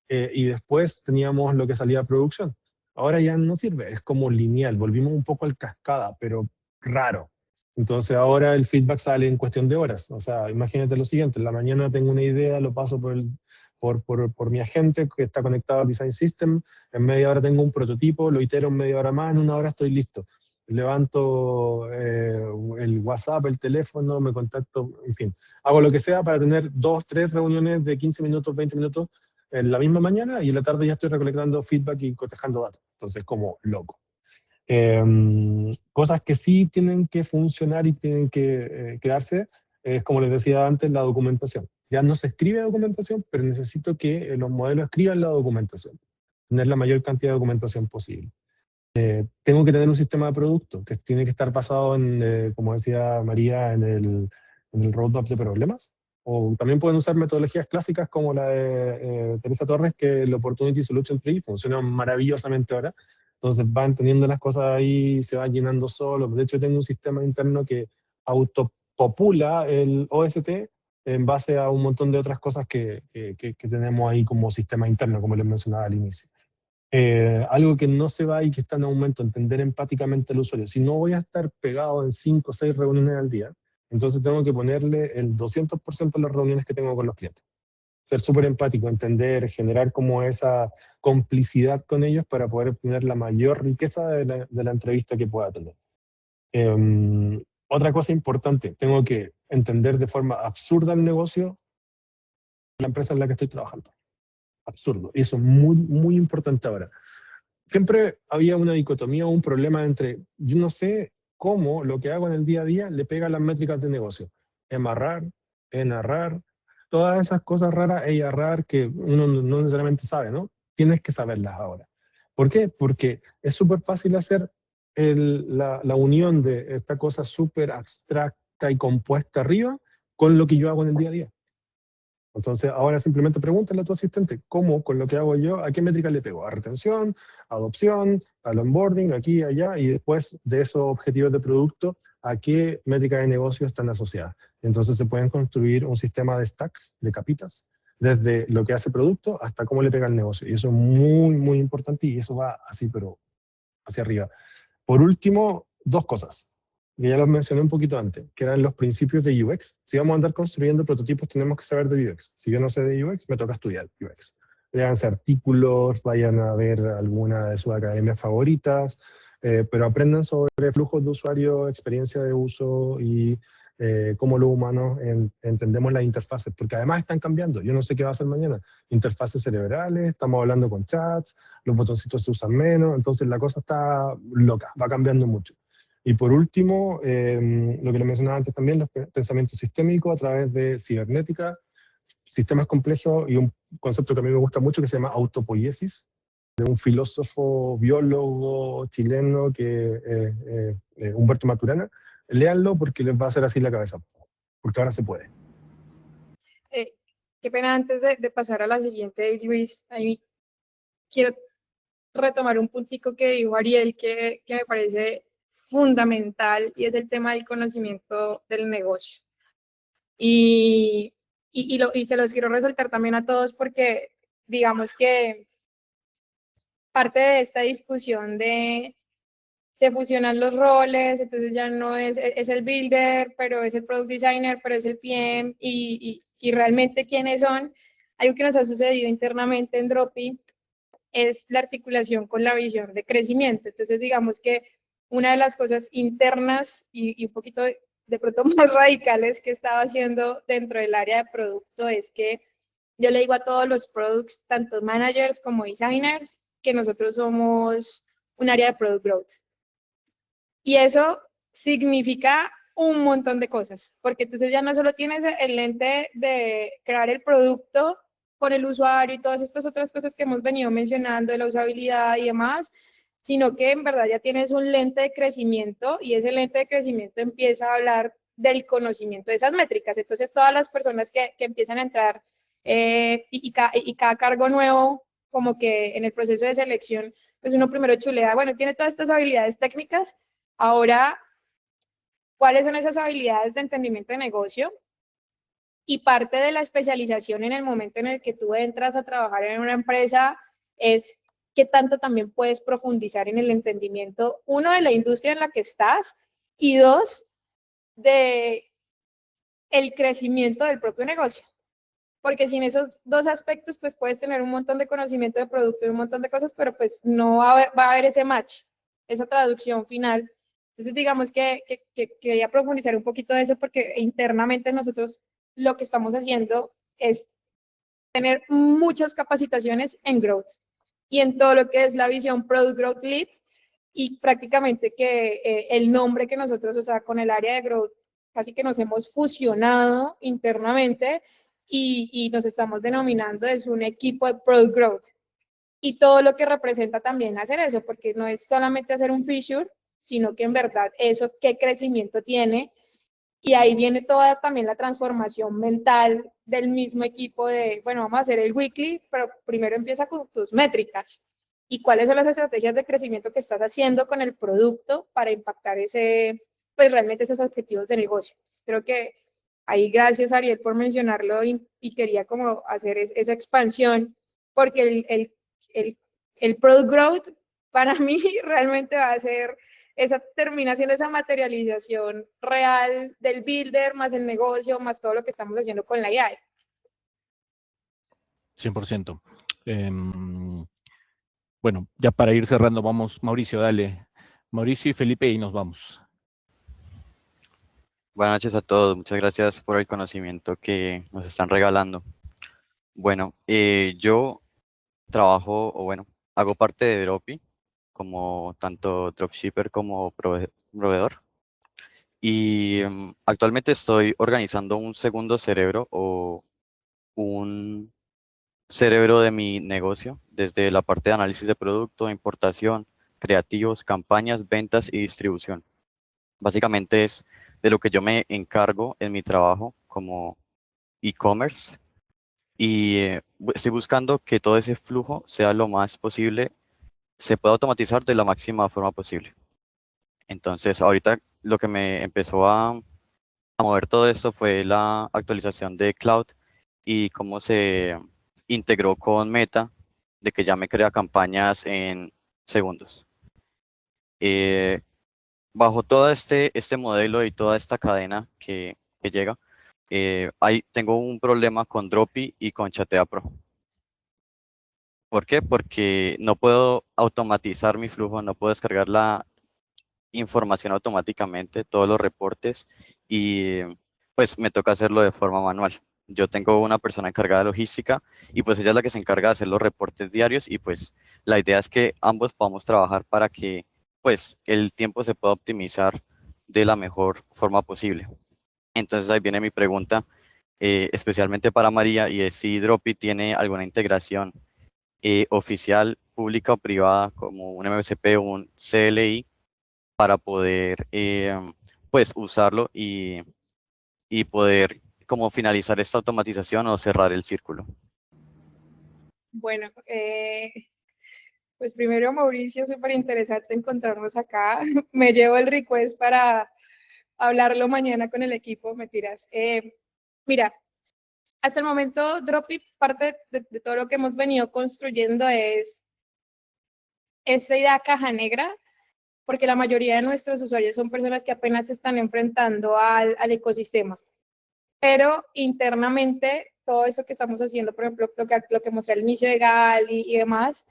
Y después teníamos lo que salía a producción. Ahora ya no sirve, es como lineal, volvimos un poco al cascada, pero raro. Entonces ahora el feedback sale en cuestión de horas. O sea, imagínate lo siguiente, en la mañana tengo una idea, lo paso por mi agente que está conectado al Design System, en media hora tengo un prototipo, lo itero en media hora más, en una hora estoy listo. Levanto el WhatsApp, el teléfono, me contacto, en fin. Hago lo que sea para tener 2, 3 reuniones de 15 minutos, 20 minutos en la misma mañana y en la tarde ya estoy recolectando feedback y cotejando datos. Entonces, como loco. Cosas que sí tienen que funcionar y tienen que quedarse, es como les decía antes, la documentación. Ya no se escribe documentación, pero necesito que los modelos escriban la documentación. Tener la mayor cantidad de documentación posible. Tengo que tener un sistema de producto que tiene que estar basado en, como decía María, en el roadmap de problemas. O también pueden usar metodologías clásicas como la de Teresa Torres, que el Opportunity Solution Tree funciona maravillosamente ahora. Entonces van teniendo las cosas ahí, se van llenando solo. De hecho, tengo un sistema interno que autopopula el OST en base a un montón de otras cosas que tenemos ahí como sistema interno, como les mencionaba al inicio. Algo que no se va y que está en aumento, entender empáticamente al usuario. Si no voy a estar pegado en 5 o 6 reuniones al día, entonces tengo que ponerle el 200% de las reuniones que tengo con los clientes. Ser súper empático, entender, generar como esa complicidad con ellos para poder obtener la mayor riqueza de la entrevista que pueda tener. Otra cosa importante, tengo que entender de forma absurda el negocio de la empresa en la que estoy trabajando. Absurdo. Y eso es muy, muy importante ahora. Siempre había una dicotomía o un problema entre, yo no sé cómo lo que hago en el día a día le pega a las métricas de negocio. Emarrar, enarrar, todas esas cosas raras, arrar que uno no necesariamente sabe, ¿no? Tienes que saberlas ahora. ¿Por qué? Porque es súper fácil hacer la unión de esta cosa súper abstracta y compuesta arriba con lo que yo hago en el día a día. Entonces, ahora simplemente pregúntale a tu asistente cómo, con lo que hago yo, a qué métrica le pego. A retención, adopción, al onboarding, aquí y allá, y después de esos objetivos de producto, a qué métricas de negocio están asociadas. Entonces se pueden construir un sistema de stacks, de capitas, desde lo que hace producto hasta cómo le pega el negocio. Y eso es muy, muy importante y eso va así, pero hacia arriba. Por último, 2 cosas que ya los mencioné un poquito antes, que eran los principios de UX. Si vamos a andar construyendo prototipos, tenemos que saber de UX. Si yo no sé de UX, me toca estudiar UX. Léanse artículos, vayan a ver alguna de sus academias favoritas, pero aprendan sobre flujos de usuario, experiencia de uso y cómo los humanos entendemos las interfaces, porque además están cambiando. Yo no sé qué va a hacer mañana. Interfaces cerebrales, estamos hablando con chats, los botoncitos se usan menos, entonces la cosa está loca, va cambiando mucho. Y por último, lo que le mencionaba antes también, los pensamientos sistémicos a través de cibernética, sistemas complejos y un concepto que a mí me gusta mucho que se llama autopoiesis, de un filósofo, biólogo chileno, Humberto Maturana. Léanlo porque les va a hacer así la cabeza, porque ahora se puede. Qué pena, antes de pasar a la siguiente, Luis, ahí quiero retomar un puntico que dijo Ariel que me parece fundamental y es el tema del conocimiento del negocio. Y se los quiero resaltar también a todos porque digamos que parte de esta discusión de se fusionan los roles, entonces ya no es el builder, pero es el product designer, pero es el PM y realmente quiénes son. Algo que nos ha sucedido internamente en Dropi es la articulación con la visión de crecimiento. Entonces, digamos que una de las cosas internas y un poquito de pronto más radicales que estaba haciendo dentro del área de producto es que yo le digo a todos los products, tanto managers como designers, que nosotros somos un área de product growth. Y eso significa un montón de cosas, porque entonces ya no solo tienes el lente de crear el producto con el usuario y todas estas otras cosas que hemos venido mencionando de la usabilidad y demás, sino que en verdad ya tienes un lente de crecimiento y ese lente de crecimiento empieza a hablar del conocimiento de esas métricas. Entonces, todas las personas que empiezan a entrar y cada cargo nuevo, como que en el proceso de selección, pues uno primero chulea, bueno, tiene todas estas habilidades técnicas, ahora, ¿cuáles son esas habilidades de entendimiento de negocio? Y parte de la especialización en el momento en el que tú entras a trabajar en una empresa es qué tanto también puedes profundizar en el entendimiento, uno, de la industria en la que estás y dos, de el crecimiento del propio negocio. Porque sin esos dos aspectos, pues puedes tener un montón de conocimiento de producto y un montón de cosas, pero pues no va a haber ese match, esa traducción final. Entonces, digamos que quería profundizar un poquito de eso porque internamente nosotros lo que estamos haciendo es tener muchas capacitaciones en growth y en todo lo que es la visión Product Growth Lead y prácticamente que el nombre que nosotros, o sea, con el área de growth, casi que nos hemos fusionado internamente y nos estamos denominando es un equipo de Product Growth. Y todo lo que representa también hacer eso, porque no es solamente hacer un feature, sino que en verdad eso, qué crecimiento tiene. Y ahí viene toda también la transformación mental del mismo equipo de, bueno, vamos a hacer el weekly, pero primero empieza con tus métricas y cuáles son las estrategias de crecimiento que estás haciendo con el producto para impactar pues realmente esos objetivos de negocio. Creo que ahí gracias Ariel por mencionarlo y quería como hacer esa expansión porque el product growth para mí realmente va a ser esa termina siendo esa materialización real del builder, más el negocio, más todo lo que estamos haciendo con la AI. 100%. Bueno, ya para ir cerrando, vamos, Mauricio, dale. Mauricio y Felipe y nos vamos. Buenas noches a todos, muchas gracias por el conocimiento que nos están regalando. Bueno, yo trabajo, o bueno, hago parte de Dropi, como tanto dropshipper como proveedor. Y actualmente estoy organizando un segundo cerebro o un cerebro de mi negocio, desde la parte de análisis de producto, importación, creativos, campañas, ventas y distribución. Básicamente es de lo que yo me encargo en mi trabajo como e-commerce y estoy buscando que todo ese flujo sea lo más posible, se pueda automatizar de la máxima forma posible. Entonces, ahorita lo que me empezó a mover todo esto fue la actualización de Cloud y cómo se integró con Meta, de que ya me crea campañas en segundos. Bajo todo este modelo y toda esta cadena que llega, tengo un problema con Dropi y con Chatea Pro. ¿Por qué? Porque no puedo automatizar mi flujo, no puedo descargar la información automáticamente, todos los reportes, y pues me toca hacerlo de forma manual. Yo tengo una persona encargada de logística y pues ella es la que se encarga de hacer los reportes diarios y pues la idea es que ambos podamos trabajar para que pues el tiempo se pueda optimizar de la mejor forma posible. Entonces ahí viene mi pregunta, especialmente para María, y es si Dropi tiene alguna integración oficial, pública o privada, como un MSP o un CLI, para poder pues usarlo y poder como finalizar esta automatización o cerrar el círculo. Bueno, pues primero Mauricio, súper interesante encontrarnos acá. Me llevo el request para hablarlo mañana con el equipo, mentiras. Mira, hasta el momento Dropi, parte de todo lo que hemos venido construyendo es esta idea caja negra, porque la mayoría de nuestros usuarios son personas que apenas se están enfrentando al ecosistema. Pero internamente, todo eso que estamos haciendo, por ejemplo, lo que mostré al inicio de Gal y demás,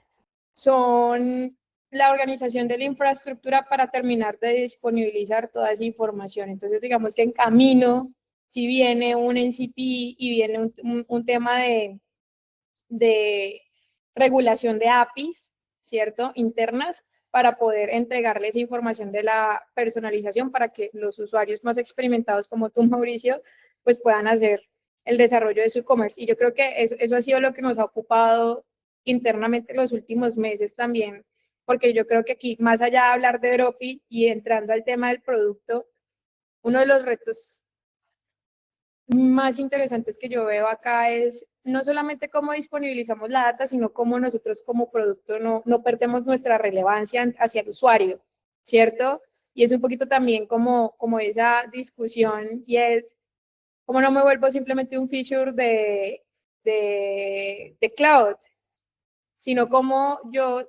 son la organización de la infraestructura para terminar de disponibilizar toda esa información. Entonces, digamos que en camino, si viene un NCP y viene un tema de regulación de APIs, ¿cierto? Internas, para poder entregarles información de la personalización para que los usuarios más experimentados como tú, Mauricio, pues puedan hacer el desarrollo de su e-commerce. Y yo creo que eso ha sido lo que nos ha ocupado internamente los últimos meses también, porque yo creo que aquí, más allá de hablar de Dropi y entrando al tema del producto, uno de los retos más interesantes que yo veo acá es no solamente cómo disponibilizamos la data, sino cómo nosotros como producto no perdemos nuestra relevancia hacia el usuario, ¿cierto? Y es un poquito también como esa discusión, y es cómo no me vuelvo simplemente un feature de cloud, sino cómo yo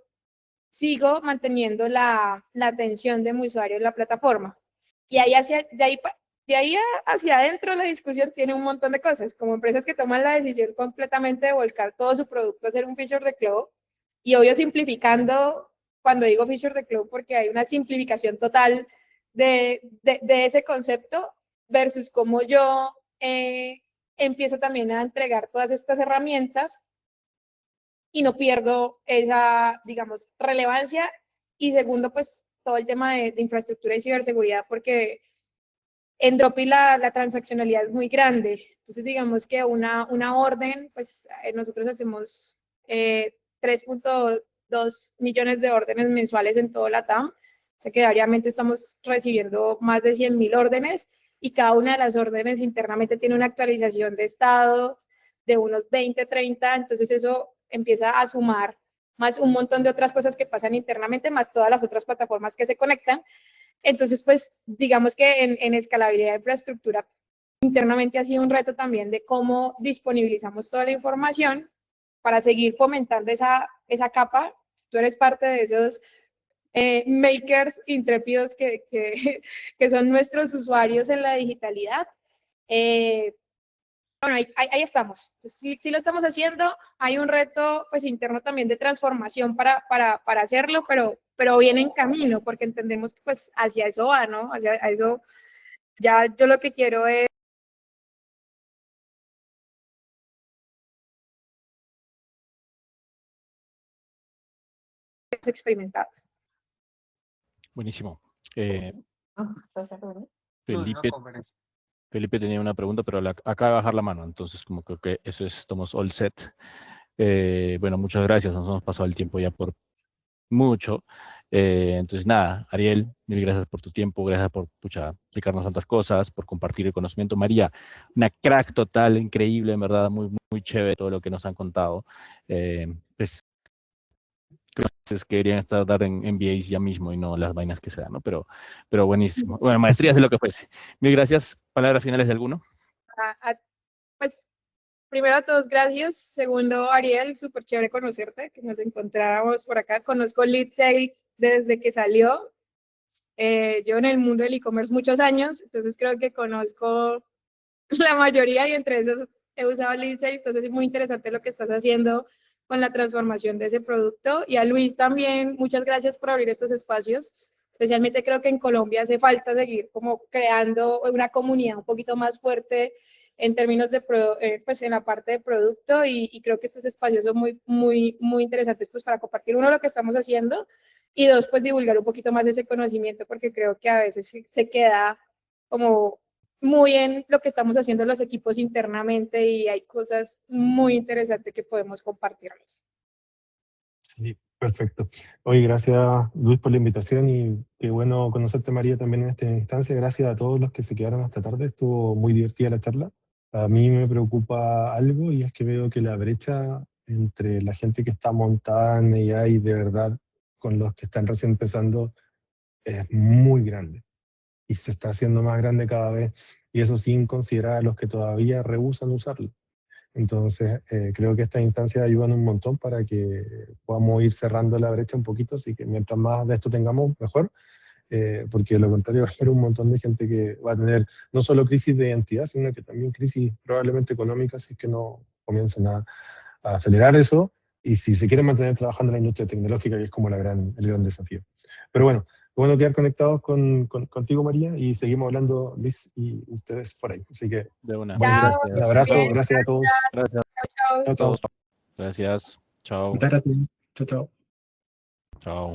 sigo manteniendo la atención de mi usuario en la plataforma. Y ahí de ahí hacia adentro la discusión tiene un montón de cosas, como empresas que toman la decisión completamente de volcar todo su producto a ser un feature de cloud, y obvio simplificando, cuando digo feature de cloud, porque hay una simplificación total de ese concepto, versus cómo yo empiezo también a entregar todas estas herramientas y no pierdo esa, digamos, relevancia. Y segundo, pues todo el tema de infraestructura y ciberseguridad, porque en Dropi la transaccionalidad es muy grande. Entonces, digamos que una orden, pues nosotros hacemos 3.2 millones de órdenes mensuales en todo LATAM. O sea que diariamente estamos recibiendo más de 100.000 órdenes, y cada una de las órdenes internamente tiene una actualización de estado de unos 20, 30. Entonces eso empieza a sumar más un montón de otras cosas que pasan internamente, más todas las otras plataformas que se conectan. Entonces, pues, digamos que en escalabilidad de infraestructura, internamente ha sido un reto también de cómo disponibilizamos toda la información para seguir fomentando esa capa. Tú eres parte de esos makers intrépidos que son nuestros usuarios en la digitalidad. Bueno, ahí estamos. Entonces, sí lo estamos haciendo. Hay un reto pues interno también de transformación para hacerlo, pero viene en camino, porque entendemos que pues hacia eso va, ¿no? Hacia eso, ya yo lo que quiero es experimentados. Buenísimo. No, Felipe tenía una pregunta, pero acaba de bajar la mano, entonces como que eso es, estamos all set. Bueno, muchas gracias, nos hemos pasado el tiempo ya por mucho. Entonces nada, Ariel, mil gracias por tu tiempo, gracias por explicarnos tantas cosas, por compartir el conocimiento. María, una crack total, increíble, en verdad, muy, muy chévere todo lo que nos han contado. Pues clases que deberían estar dar en MBAs ya mismo y no las vainas que se dan, ¿no? Pero buenísimo. Bueno, maestrías de lo que fuese. Mil gracias. ¿Palabras finales de alguno? Pues primero a todos, gracias. Segundo, Ariel, súper chévere conocerte, que nos encontráramos por acá. Conozco Lead Sales desde que salió. Yo en el mundo del e-commerce muchos años, entonces creo que conozco la mayoría, y entre esos he usado Lead Sales. Entonces es muy interesante lo que estás haciendo con la transformación de ese producto. Y a Luis también, muchas gracias por abrir estos espacios. Especialmente creo que en Colombia hace falta seguir como creando una comunidad un poquito más fuerte en términos de, pues en la parte de producto, y creo que estos espacios son muy, muy, muy interesantes pues para compartir, uno, lo que estamos haciendo, y dos, pues divulgar un poquito más ese conocimiento, porque creo que a veces se queda como muy en lo que estamos haciendo los equipos internamente, y hay cosas muy interesantes que podemos compartirles. Sí, perfecto. Oye, gracias Luis por la invitación, y qué bueno conocerte, María, también en esta instancia. Gracias a todos los que se quedaron hasta tarde, estuvo muy divertida la charla. A mí me preocupa algo, y es que veo que la brecha entre la gente que está montada en AI de verdad con los que están recién empezando es muy grande, y se está haciendo más grande cada vez, y eso sin considerar a los que todavía rehúsan usarlo. Entonces, creo que estas instancias ayudan un montón para que podamos ir cerrando la brecha un poquito, así que mientras más de esto tengamos, mejor, porque de lo contrario va a haber un montón de gente que va a tener no solo crisis de identidad, sino que también crisis probablemente económicas, si es que no comienzan a acelerar eso, y si se quieren mantener trabajando en la industria tecnológica, que es como el gran desafío. Pero bueno quedar conectados contigo, María, y seguimos hablando, Luis, y ustedes por ahí. Así que De una. Chao, un abrazo, bien, gracias a todos. Gracias chao, chao. Chao, chao. Gracias. Chao. Muchas gracias. Chao, chao. Chao.